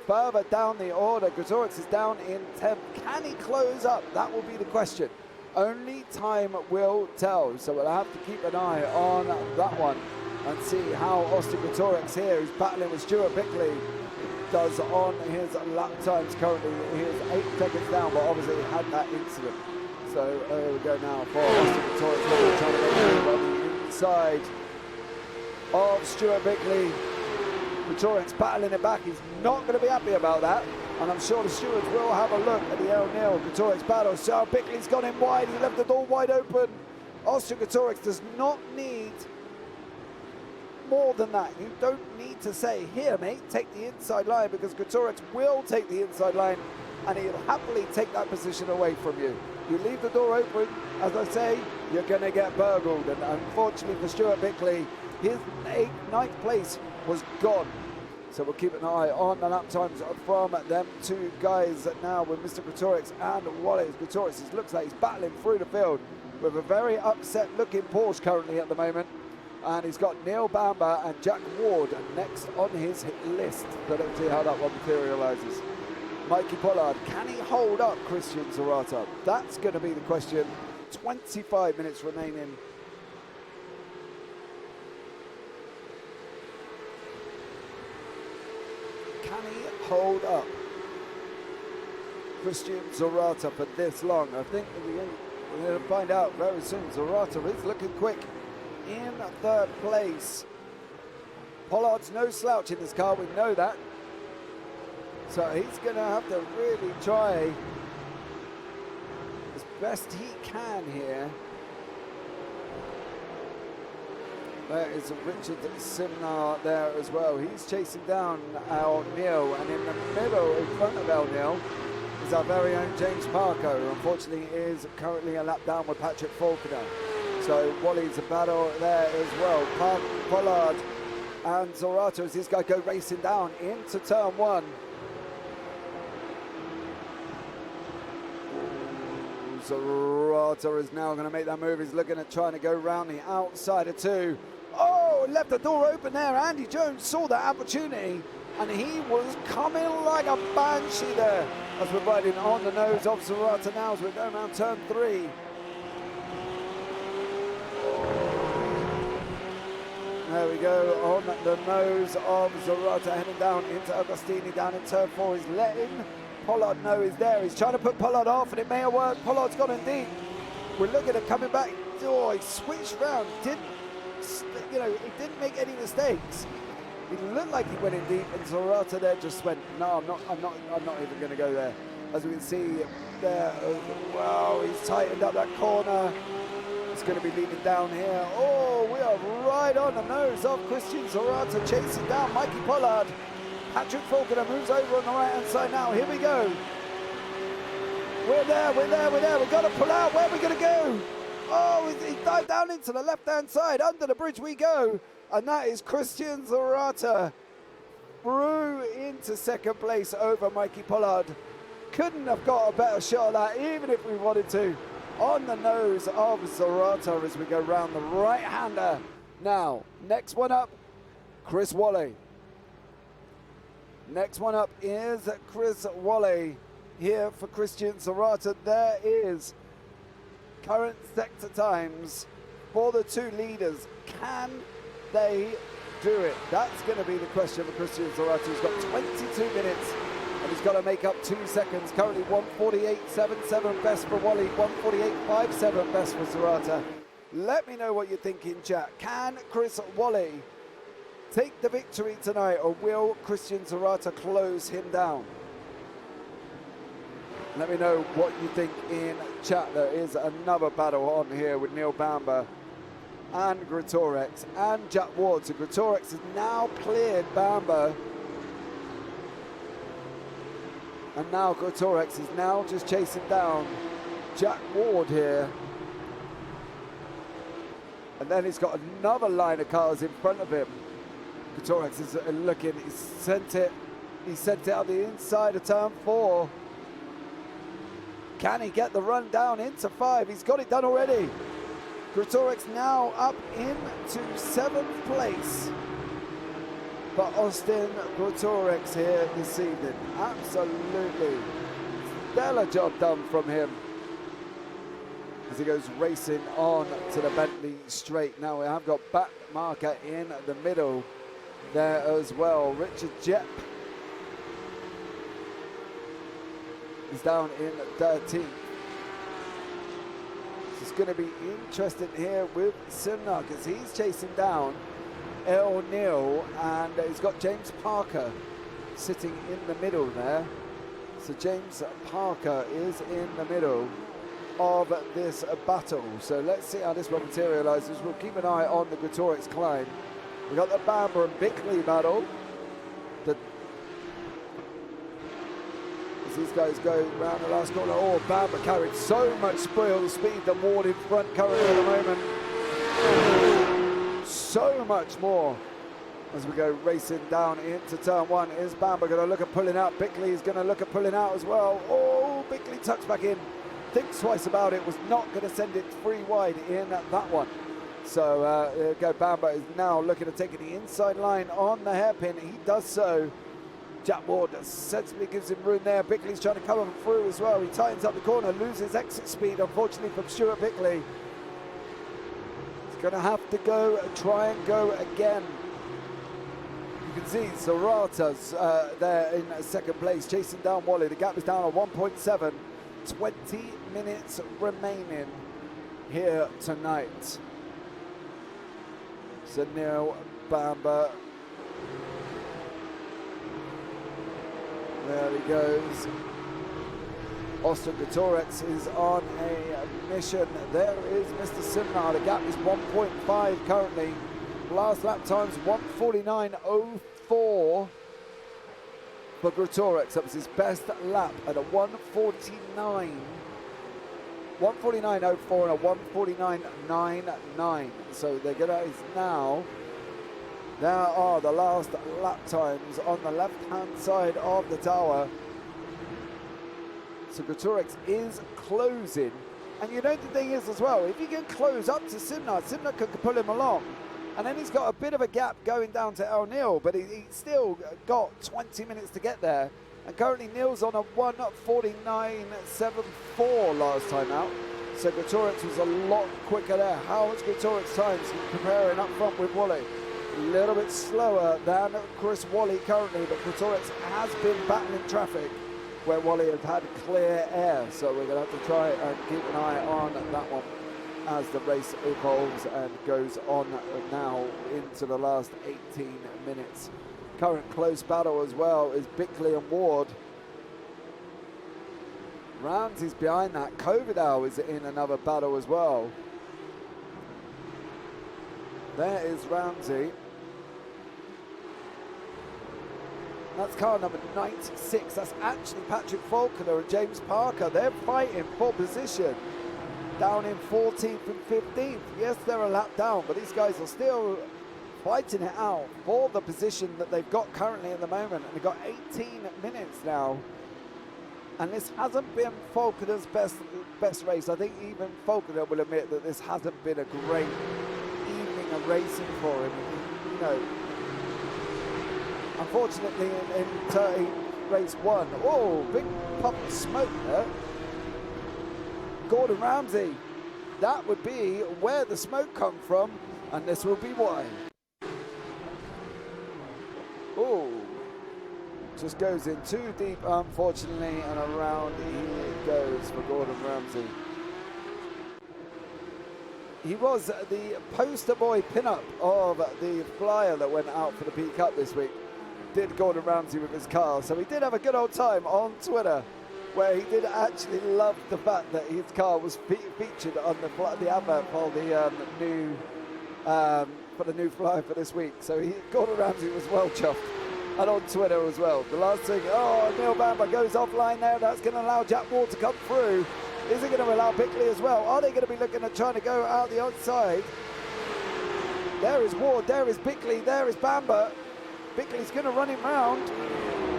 Further down the order, Gutorex is down in 10th. Can he close up? That will be the question. Only time will tell. So we'll have to keep an eye on that one and see how Austin Gutorex here, who's battling with Stuart Bickley, does on his lap times currently. He is 8 seconds down, but obviously he had that incident. So here we go now for Austin Gutorex, trying to get on the inside of Stuart Bickley. Gutorex battling it back. He's not going to be happy about that, and I'm sure the stewards will have a look at the L-Nil. Gutorex battles. So Bickley's gone in wide. He left the door wide open. Austin Gutorex does not need more than that. You don't need to say, here mate, take the inside line, because Gutorex will take the inside line and he'll happily take that position away from you. You leave the door open, as I say, you're going to get burgled, and unfortunately for Stuart Bickley, his 9th place was gone. So we'll keep an eye on the lap times from them two guys now with Mr. Gutorex and Wallace. Gutorex looks like he's battling through the field with a very upset looking Porsche currently at the moment. And he's got Neil Bamber and Jack Ward next on his list. So let's see how that one materialises. Mikey Pollard, can he hold up Christian Zarata? That's going to be the question. 25 minutes remaining. Can he hold up Christian Zarata for this long? I think we're going to find out very soon. Zarata is looking quick in 3rd place. Pollard's no slouch in this car, we know that. So he's going to have to really try as best he can here. There is Richard Simnar there as well. He's chasing down our Neil, and in the middle, in front of our Neil, is our very own James Parker, who unfortunately is currently a lap down with Patrick Faulkner. So Wally's a battle there as well. Pollard and Zarata, as this guy go racing down into turn 1. Zarata is now going to make that move. He's looking at trying to go round the outside of 2. Oh, left the door open there. Andy Jones saw that opportunity, and he was coming like a banshee there as we're riding on the nose of Zarata now as we're going around turn 3. There we go, on the nose of Zarata, heading down into Agostini, down in turn 4. He's letting Pollard know he's there. He's trying to put Pollard off, and it may have worked. Pollard's gone in deep. We're looking at coming back. Oh, he switched round. He didn't make any mistakes. It looked like he went in deep, and Zarata there just went, no, I'm not even going to go there. As we can see there, wow, he's tightened up that corner. It's going to be leading down here. Oh, we are right on the nose of Christian Zarata, chasing down Mikey Pollard. Patrick Faulkner moves over on the right-hand side now. Here we go. We're there. We've got to pull out. Where are we going to go? Oh, he dived down into the left-hand side. Under the bridge we go. And that is Christian Zarata through into 2nd place over Mikey Pollard. Couldn't have got a better shot at that, even if we wanted to. On the nose of Zarata as we go round the right-hander. Now, next one up, Chris Wally. Next one up is Chris Wally here for Christian Zarata. There is current sector times for the 2 leaders. Can they do it? That's going to be the question for Christian Zarata. He's got 22 minutes. And he's got to make up 2 seconds. Currently 1:48.77 best for Wally, 1:48.57 best for Zarata. Let me know what you think in chat. Can Chris Wally take the victory tonight, or will Christian Zarata close him down? Let me know what you think in chat. There is another battle on here with Neil Bamber and Greatorex and Jack Ward. So Greatorex has now cleared Bamber. And now Greatorex is now just chasing down Jack Ward here. And then he's got another line of cars in front of him. Greatorex is looking, he sent it out the inside of turn 4. Can he get the run down into 5? He's got it done already. Greatorex now up into 7th place. But Austin Greatorex here this evening. Absolutely stellar job done from him as he goes racing on to the Bentley straight. Now we have got back marker in the middle there as well. Richard Jepp is down in 13th. It's going to be interesting here with Simnar because he's chasing down El Neil, and he's got James Parker sitting in the middle there. So James Parker is in the middle of this battle. So let's see how this one materializes. We'll keep an eye on the Greatorex climb. We've got the Bamber and Bickley battle. As these guys go round the last corner. Oh, Bamber carried so much spoil speed than Ward in front currently at the moment. So much more as we go racing down into turn 1. Is Bamber going to look at pulling out? Bickley is going to look at pulling out as well. Oh, Bickley tucks back in. Thinks twice about it. Was not going to send it free wide in that one. So there we go. Bamber is now looking at taking the inside line on the hairpin. He does so. Jack Ward sensibly gives him room there. Bickley's trying to come him through as well. He tightens up the corner, loses exit speed, unfortunately, from Stuart Bickley. Going to have to try and go again. You can see Zarata's there in 2nd place, chasing down Wally. The gap is down at 1.7. 20 minutes remaining here tonight. So Neil Bamber. There he goes. Austin Greatorex is on a mission. There is Mr. Simnar. The gap is 1.5 currently. Last lap time's 1:49.04 for Greatorex. That was his best lap at a 1:49. 1:49.04 and a 1:49.99. So they're gonna now. There are the last lap times on the left-hand side of the tower. So Greatorex is closing. And you know the thing is as well, if he can close up to Simnar, Simnar can pull him along. And then he's got a bit of a gap going down to El Neil, but he's still got 20 minutes to get there. And currently Neil's on a 1:49.74 last time out. So Greatorex was a lot quicker there. How much Greatorex times comparing up front with Wally? A little bit slower than Chris Wally currently, but Greatorex has been battling traffic where Wally has had clear air. So we're going to have to try and keep an eye on that one as the race evolves and goes on now into the last 18 minutes. Current close battle as well is Bickley and Ward. Ramsey's behind that. Covidale is in another battle as well. There is Ramsey. That's car number 96. That's actually Patrick Falconer and James Parker. They're fighting for position down in 14th and 15th. Yes, they're a lap down, but these guys are still fighting it out for the position that they've got currently at the moment. And they've got 18 minutes now. And this hasn't been Falconer's best race. I think even Falconer will admit that this hasn't been a great evening of racing for him. You know, unfortunately in race 1, oh, big puff of smoke there. Gordon Ramsay, that would be where the smoke come from, and this will be why. Oh, just goes in too deep, unfortunately, and around he goes for Gordon Ramsay. he was the poster boy pinup of the flyer that went out for the PCUP this week. Did Gordon Ramsay with his car, so he did have a good old time on Twitter, where he did actually love the fact that his car was featured on the advert for the new flyer for this week. So Gordon Ramsay was well chuffed, and on Twitter as well. The last thing, Neil Bamber goes offline there. That's going to allow Jack Ward to come through. Is it going to allow Bickley as well? Are they going to be looking at trying to go out the outside? There is Ward, there is Bickley, there is Bamber. Bickley's going to run him round.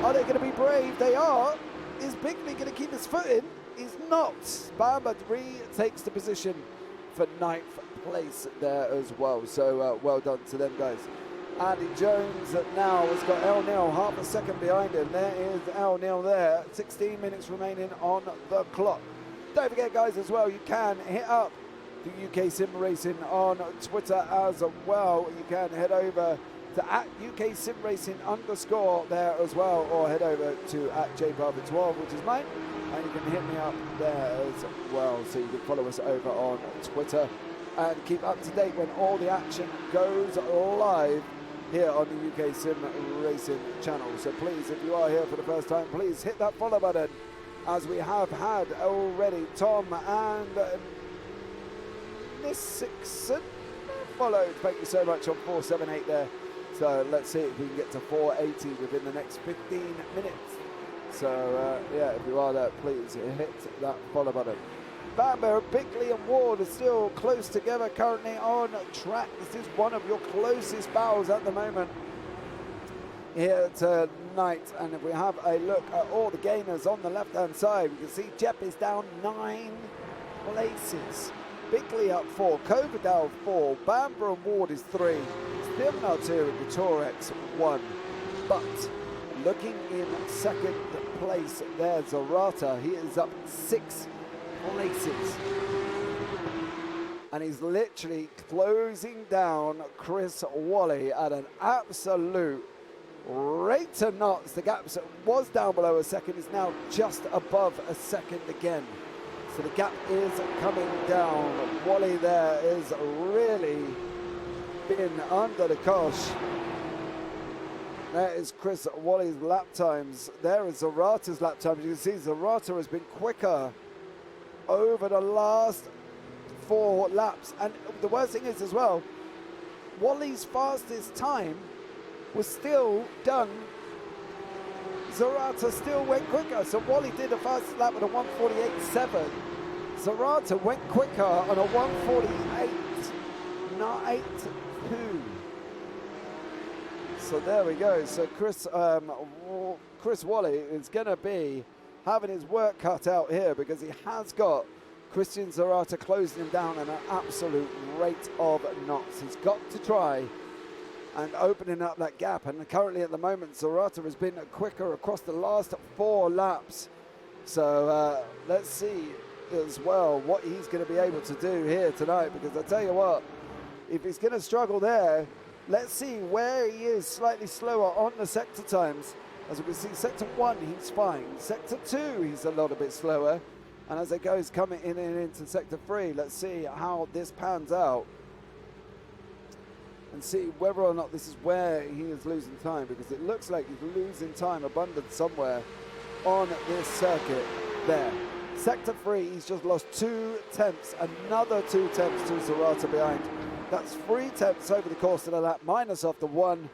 Are they going to be brave? They are. Is Bickley going to keep his foot in? He's not. Bamber retakes the position for 9th place there as well. So well done to them guys. Andy Jones now has got El Nil half a second behind him. There is El Nil there. 16 minutes remaining on the clock. Don't forget guys as well, you can hit up the UK Sim Racing on Twitter as well. You can head over to @UK Sim Racing _ there as well, or head over to @JBarber12, which is mine, and you can hit me up there as well. So you can follow us over on Twitter and keep up to date when all the action goes live here on the UK Sim Racing channel. So please, if you are here for the first time, please hit that follow button, as we have had already Tom and Nisixon followed. Thank you so much on 478 there. So let's see if we can get to 480 within the next 15 minutes. So yeah, if you are there, please hit that follow button. Bamber, Bickley and Ward are still close together currently on track. This is one of your closest battles at the moment here tonight. And if we have a look at all the gainers on the left hand side, we can see Jepp is down 9 places. Bickley up 4, Coverdale 4, Bamber and Ward is 3, Stephen Arturo and Torex 1. But looking in second place there, Zarata, he is up 6 places. And he's literally closing down Chris Wally at an absolute rate to knots. The gap was down below a second, is now just above a second again. So the gap is coming down. Wally there is really been under the cosh. There is Chris Wally's lap times. There is Zarata's lap times. You can see Zarata has been quicker over the last 4 laps. And the worst thing is as well, Wally's fastest time was still done. Zarata still went quicker. So Wally did a fastest lap at a 1:48.7. Zarata went quicker on a 1:48.92. So there we go. So Chris Wally is going to be having his work cut out here, because he has got Christian Zarata closing him down at an absolute rate of knots. He's got to try and opening up that gap. And currently at the moment, Zarata has been quicker across the last 4 laps. So let's see as well what he's going to be able to do here tonight, because I tell you what, if he's going to struggle there, let's see where he is slightly slower on the sector times. As we can see, sector 1, he's fine. Sector 2, he's a little bit slower. And as it goes coming in and into sector 3, let's see how this pans out and see whether or not this is where he is losing time, because it looks like he's losing time abundant somewhere on this circuit there. Sector 3, he's just lost 2 tenths, another 2 tenths to Zarata behind. That's 3 tenths over the course of the lap, minus off the 1.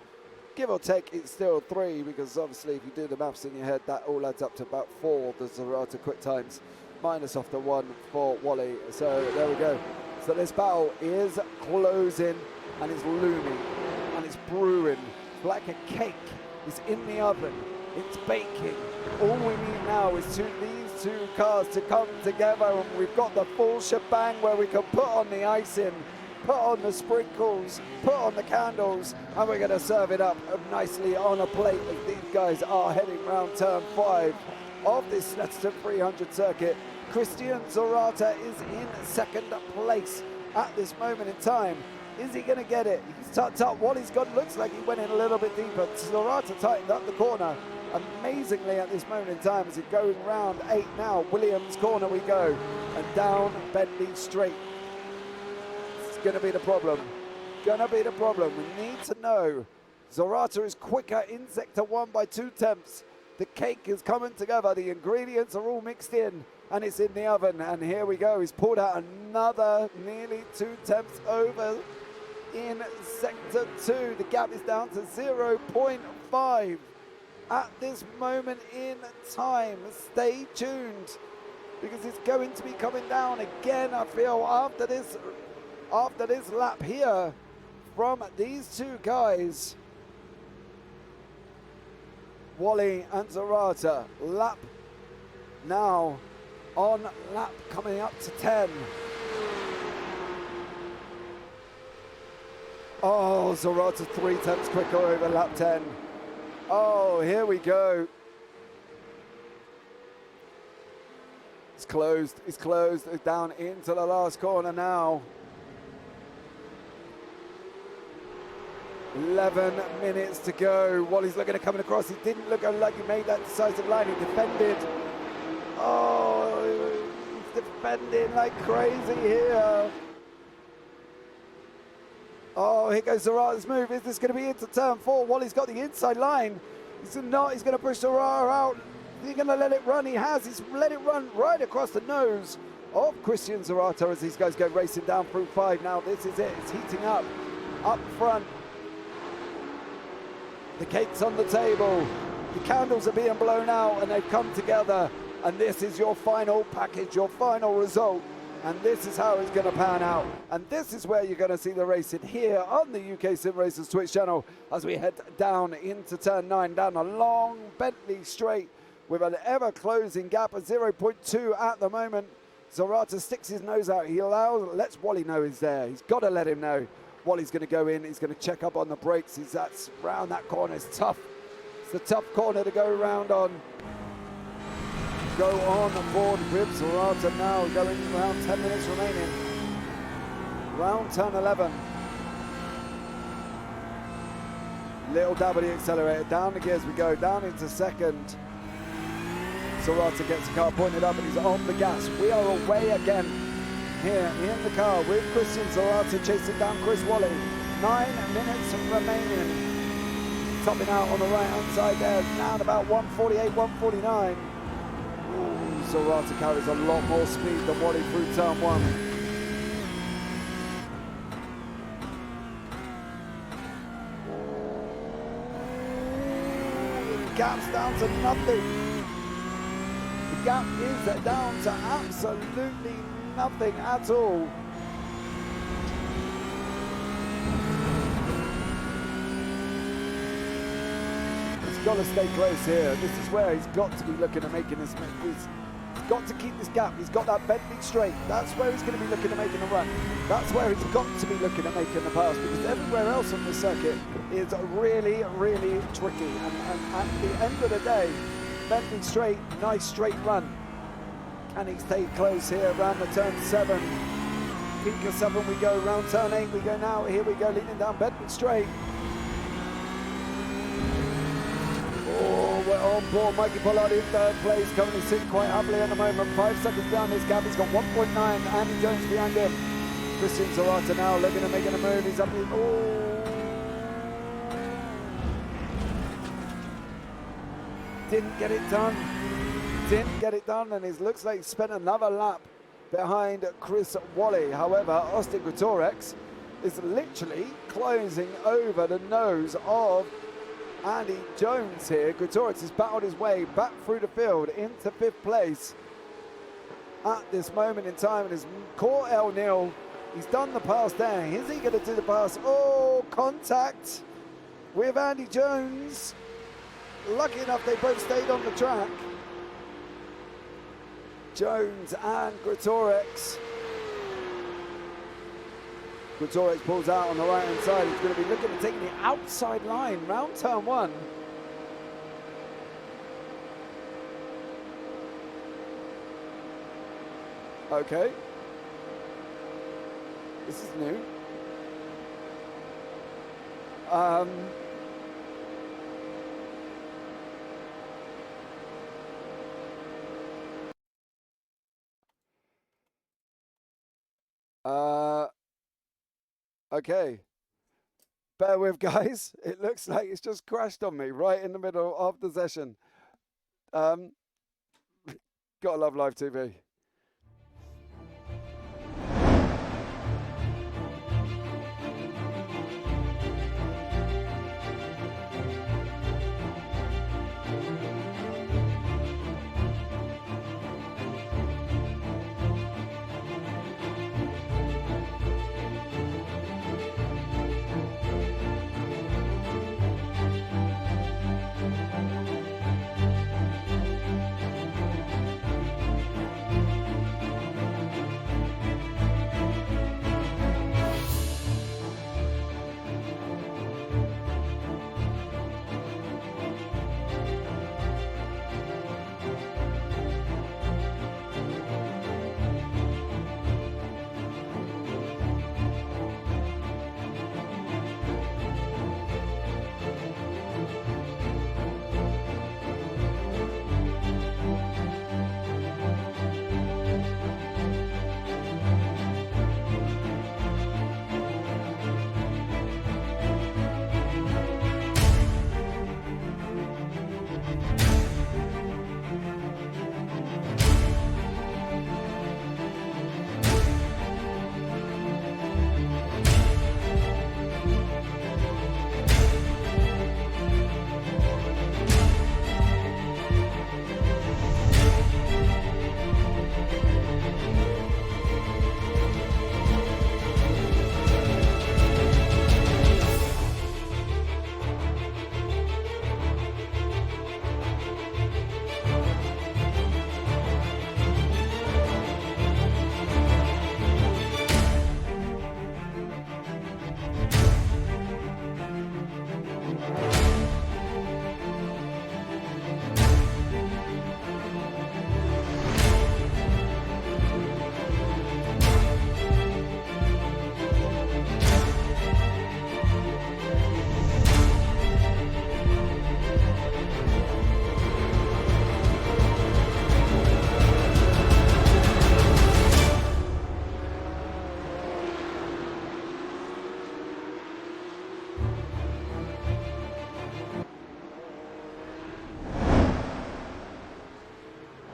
Give or take, it's still 3, because obviously if you do the maths in your head, that all adds up to about 4, the Zarata quick times, minus off the 1 for Wally. So there we go. So this battle is closing, and it's looming, and it's brewing like a cake. It's in the oven, it's baking. All we need now is these 2 cars to come together, and we've got the full shebang where we can put on the icing, put on the sprinkles, put on the candles, and we're going to serve it up nicely on a plate as these guys are heading round turn 5 of this Snetterton 300 circuit. Christian Zarata is in second place at this moment in time. Is he going to get it? He's tucked up. Wally's got, looks like he went in a little bit deeper. Zarata tightened up the corner amazingly at this moment in time as he's going round 8 now. Williams corner we go, and down Bentley straight. going to be the problem. Going to be the problem. We need to know. Zarata is quicker in sector 1 by 2 tenths. The cake is coming together. The ingredients are all mixed in, and it's in the oven. And here we go. He's pulled out another nearly 2 tenths over in sector 2. The gap is down to 0.5 at this moment in time. Stay tuned, because it's going to be coming down again, I feel, after this lap here from these two guys. Wally and Zarata, lap now on lap coming up to 10. Oh, Zarata 3 tenths quicker over lap 10. Oh, here we go. It's closed, it's down into the last corner now. 11 minutes to go. Wally's looking at coming across. He didn't look like he made that decisive line. He defended. Oh, he's defending like crazy here. Oh, here goes Zarata's move. Is this going to be into turn 4? Wally's got the inside line. He's not. He's going to push Zarata out. He's going to let it run. He has. He's let it run right across the nose of Christian Zarata as these guys go racing down through 5. Now this is it. It's heating up front. The cake's on the table. The candles are being blown out and they've come together. And this is your final package, your final result. And this is how it's going to pan out. And this is where you're going to see the racing here on the UK Sim Racers Twitch channel as we head down into turn 9, down a long Bentley straight with an ever-closing gap of 0.2 at the moment. Zarata sticks his nose out. He lets Wally know he's there. He's got to let him know. Wally's going to go in. He's going to check up on the brakes. That's round that corner. It's tough. It's a tough corner to go around on. Go on board with Zarata now. Going around 10 minutes remaining. Round turn 11. Little dab of the accelerator. Down the gears we go. Down into second. Zarata gets the car pointed up and he's on the gas. We are away again here in the car with Christian Zarata chasing down Chris Wally. 9 minutes remaining. Topping out on the right hand side there. Now at about 148, 149. Ooh, Zarata carries a lot more speed than Wally through turn 1. The gap's down to nothing. The gap is down to absolutely nothing at all. He's got to stay close here. This is where he's got to be looking at making this. He's got to keep this gap. He's got that Bentley straight. That's where he's going to be looking at making the run. That's where he's got to be looking at making the pass, because everywhere else on the circuit is really, really tricky. And at the end of the day, Bentley straight, nice straight run. And he's stayed close here around the turn 7. Pinker 7 we go, round turn 8 we go now. Here we go, leading down Benton straight. Oh, we're on board. Mikey Pollard in third place, currently sitting quite happily at the moment. 5 seconds down this gap. He's got 1.9. Andy Jones behind him. Christian Zarata now looking at making a move. He's up in. Oh. Didn't get it done. Didn't get it done, and it looks like he spent another lap behind Chris Wally. However, Austin Gutorex is literally closing over the nose of Andy Jones here. Gutorex has battled his way back through the field into 5th place at this moment in time and has caught El Nil. He's done the pass there. Is he going to do the pass? Oh, contact with Andy Jones. Lucky enough they both stayed on the track. Jones and Gutorex. Gutorex pulls out on the right hand side. He's going to be looking at taking the outside line round turn 1. Okay. This is new. Okay. Bear with, guys. It looks like it's just crashed on me right in the middle of the session. Gotta love live TV.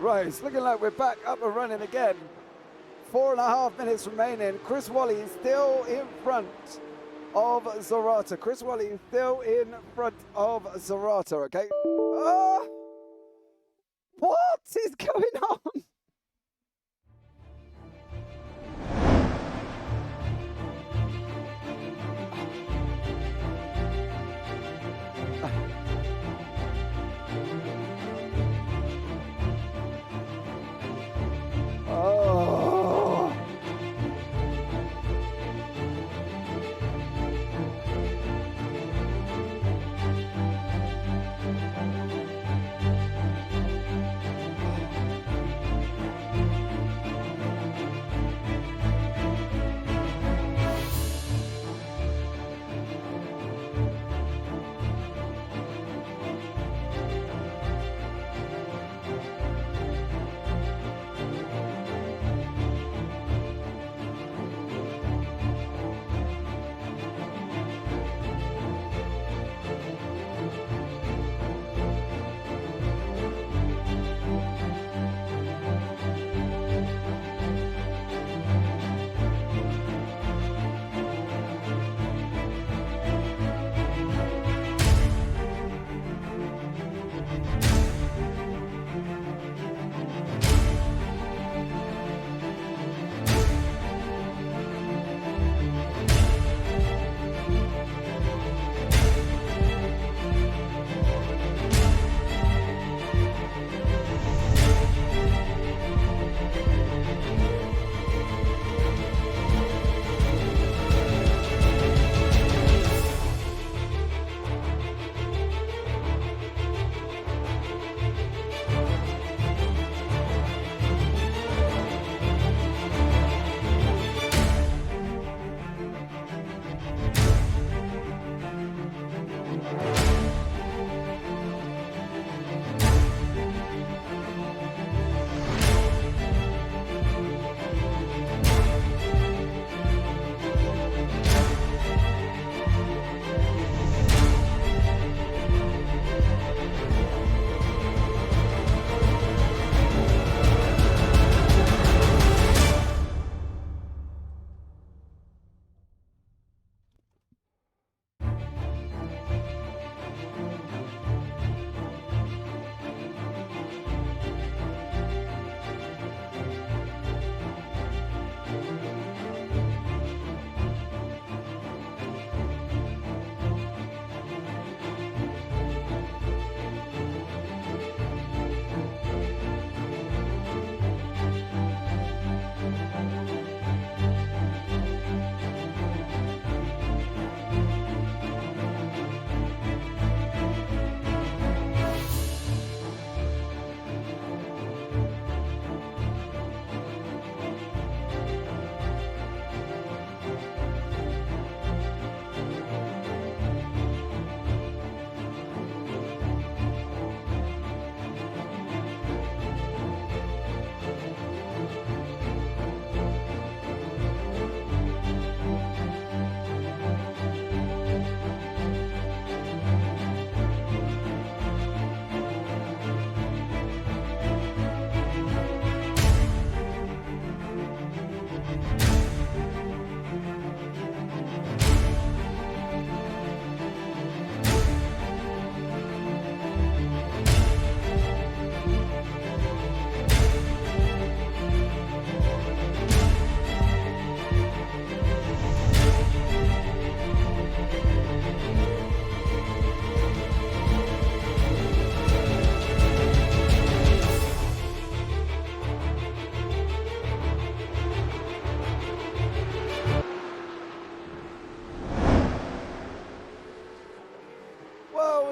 Right, it's looking like we're back up and running again. 4.5 minutes remaining. Chris Wally is still in front of Zarata. Chris Wally is still in front of Zarata, okay? What is going on? Oh.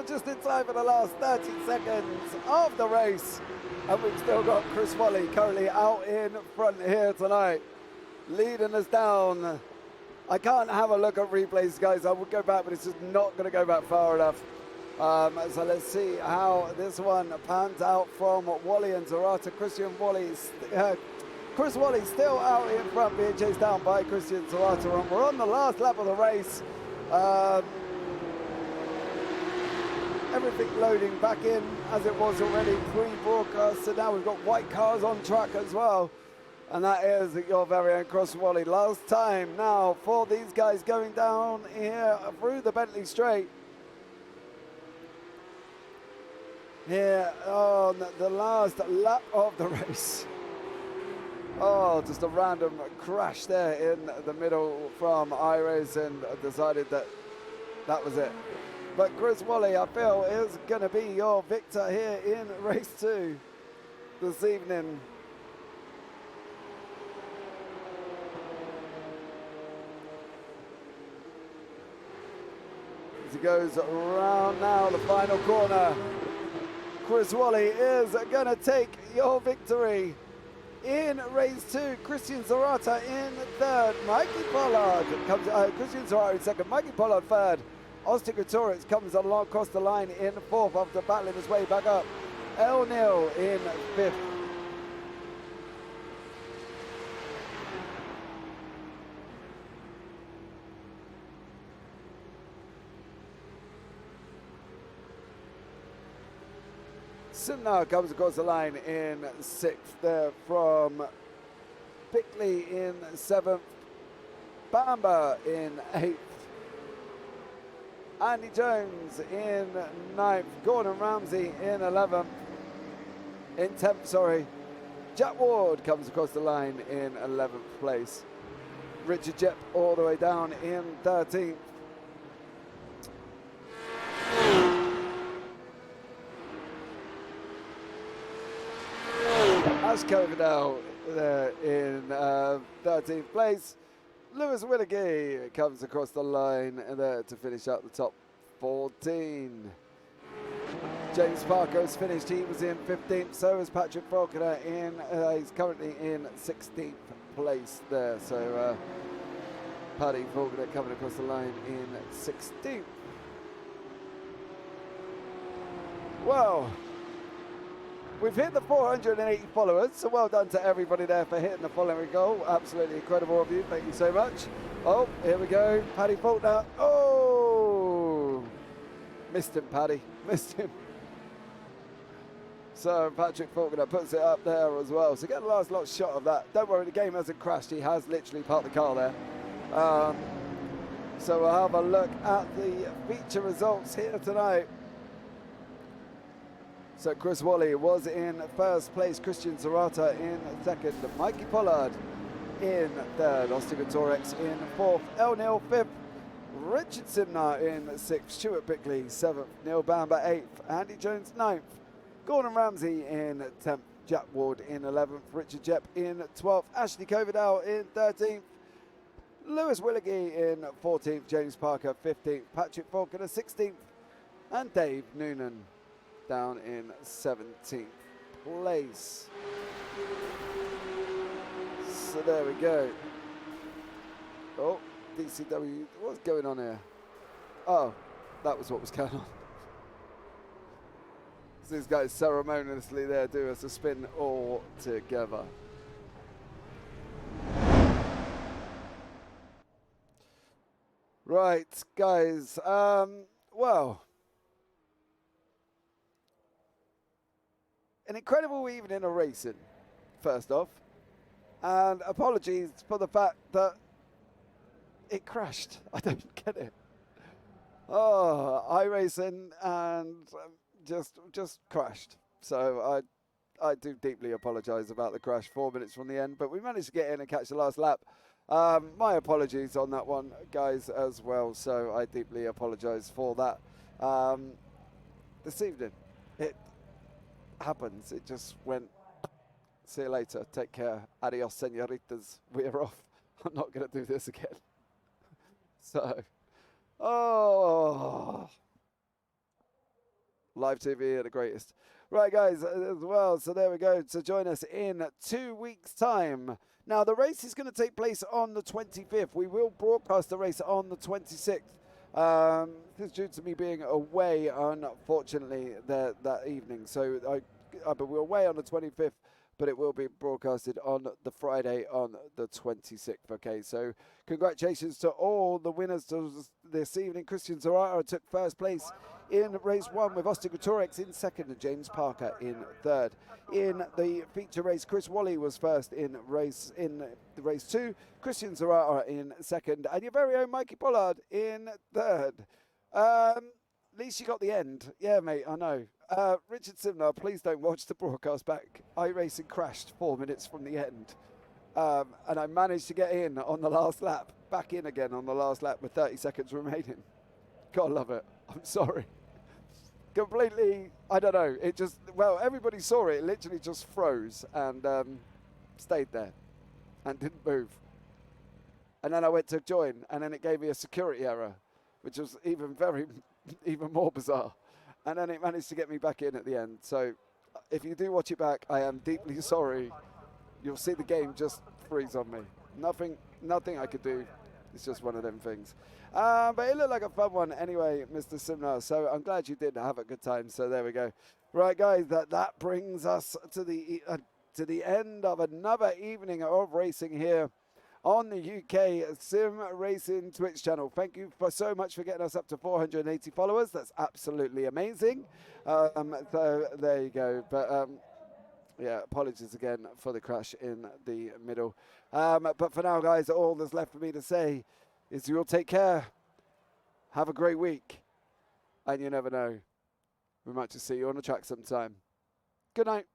just in time for the last 30 seconds of the race. And we've still got Chris Wally currently out in front here tonight, leading us down. I can't have a look at replays, guys. I would go back, but it's just not going to go back far enough. So let's see how this one pans out from Wally and Zarata. Chris Wally still out in front, being chased down by Christian Zarata. And we're on the last lap of the race. Everything loading back in as it was already pre-broadcast. So now we've got white cars on track as well. And that is your very own Chris Wally. Last time now for these guys going down here through the Bentley Straight. Here on the last lap of the race. Oh, just a random crash there in the middle from iRace, and decided that that was it. But Chris Wally, I feel, is going to be your victor here in race 2 this evening. As he goes around now the final corner, Chris Wally is going to take your victory in race 2. Christian Zarata in third. Mikey Pollard comes. Christian Zarata in second. Mikey Pollard third. Austin Gutierrez comes along across the line in fourth after battling his way back up. El Nil in fifth. Simnar comes across the line in sixth there from Bickley in seventh. Bamba in eighth. Andy Jones in ninth. Gordon Ramsay in 11th. In 10th, sorry. Jack Ward comes across the line in 11th place. Richard Jepp all the way down in 13th. Ash Coverdale there in 13th place. Lewis Willigie comes across the line there to finish out the top 14. James Parker has finished. He was in 15th. So is Patrick Faulkner in. He's currently in 16th place there. So Paddy Faulkner coming across the line in 16th. Well, we've hit the 480 followers, so well done to everybody there for hitting the following goal. Absolutely incredible of you. Thank you so much. Oh, here we go. Paddy Faulkner. Oh! Missed him, Paddy. Missed him. So Patrick Faulkner puts it up there as well. So get the last lot shot of that. Don't worry, the game hasn't crashed. He has literally parked the car there. So we'll have a look at the feature results here tonight. So Chris Wally was in first place, Christian Zarata in second, Mikey Pollard in third, Austin Gutierrez in fourth, El Nil fifth, Richard Simnar in sixth, Stuart Bickley seventh, Neil Bamber eighth, Andy Jones ninth, Gordon Ramsay in 10th, Jack Ward in 11th, Richard Jepp in 12th, Ashley Coverdale in 13th, Lewis Willigie in 14th, James Parker 15th, Patrick Faulkner 16th, and Dave Noonan down in 17th place. So there we go. Oh, DCW, what's going on here? Oh, that was what was going on. So these guys ceremoniously there do us a spin all together. Right, guys, well, an incredible evening of racing, first off, and apologies for the fact that it crashed. I don't get it. Oh, iRacing and just crashed. So I do deeply apologise about the crash 4 minutes from the end, but we managed to get in and catch the last lap. My apologies on that one, guys, as well. So I deeply apologise for that. This evening, it happens. It just went, see you later, take care, adios senoritas, we're off. I'm not going to do this again. So, oh, Live TV are the greatest. Right, guys, as well. So there we go. So join us in 2 weeks' time. Now, the race is going to take place on the 25th. We will broadcast the race on the 26th. This is due to me being away, unfortunately, that evening. So but we're away on the 25th, but it will be broadcasted on the Friday on the 26th. Okay, so congratulations to all the winners this evening. Christian Zarata took first place in race 1 with Austin Gutorex in second and James Parker in third. In the feature race, Chris Wally was first in race 2, Christian Zarata in second, and your very own Mikey Pollard in third. At least you got the end. Yeah, mate, I know. Richard Simner, please don't watch the broadcast back. iRacing crashed 4 minutes from the end. And I managed to get in on the last lap, back in again on the last lap with 30 seconds remaining. Gotta love it. I'm sorry. Completely, I don't know. It just, well, everybody saw it. It literally just froze and stayed there and didn't move. And then I went to join, and then it gave me a security error, which was even more bizarre. And then it managed to get me back in at the end. So if you do watch it back, I am deeply sorry. You'll see the game just freeze on me. Nothing I could do. It's just one of them things. But it looked like a fun one anyway, Mr. Simnar. So I'm glad you did have a good time. So there we go. Right, guys, that brings us to the end of another evening of racing here on the UK Sim Racing Twitch channel. Thank you so much for getting us up to 480 followers. That's absolutely amazing. So there you go. But yeah, apologies again for the crash in the middle. But for now, guys, all that's left for me to say is you'll take care. Have a great week. And you never know. We might just see you on the track sometime. Good night.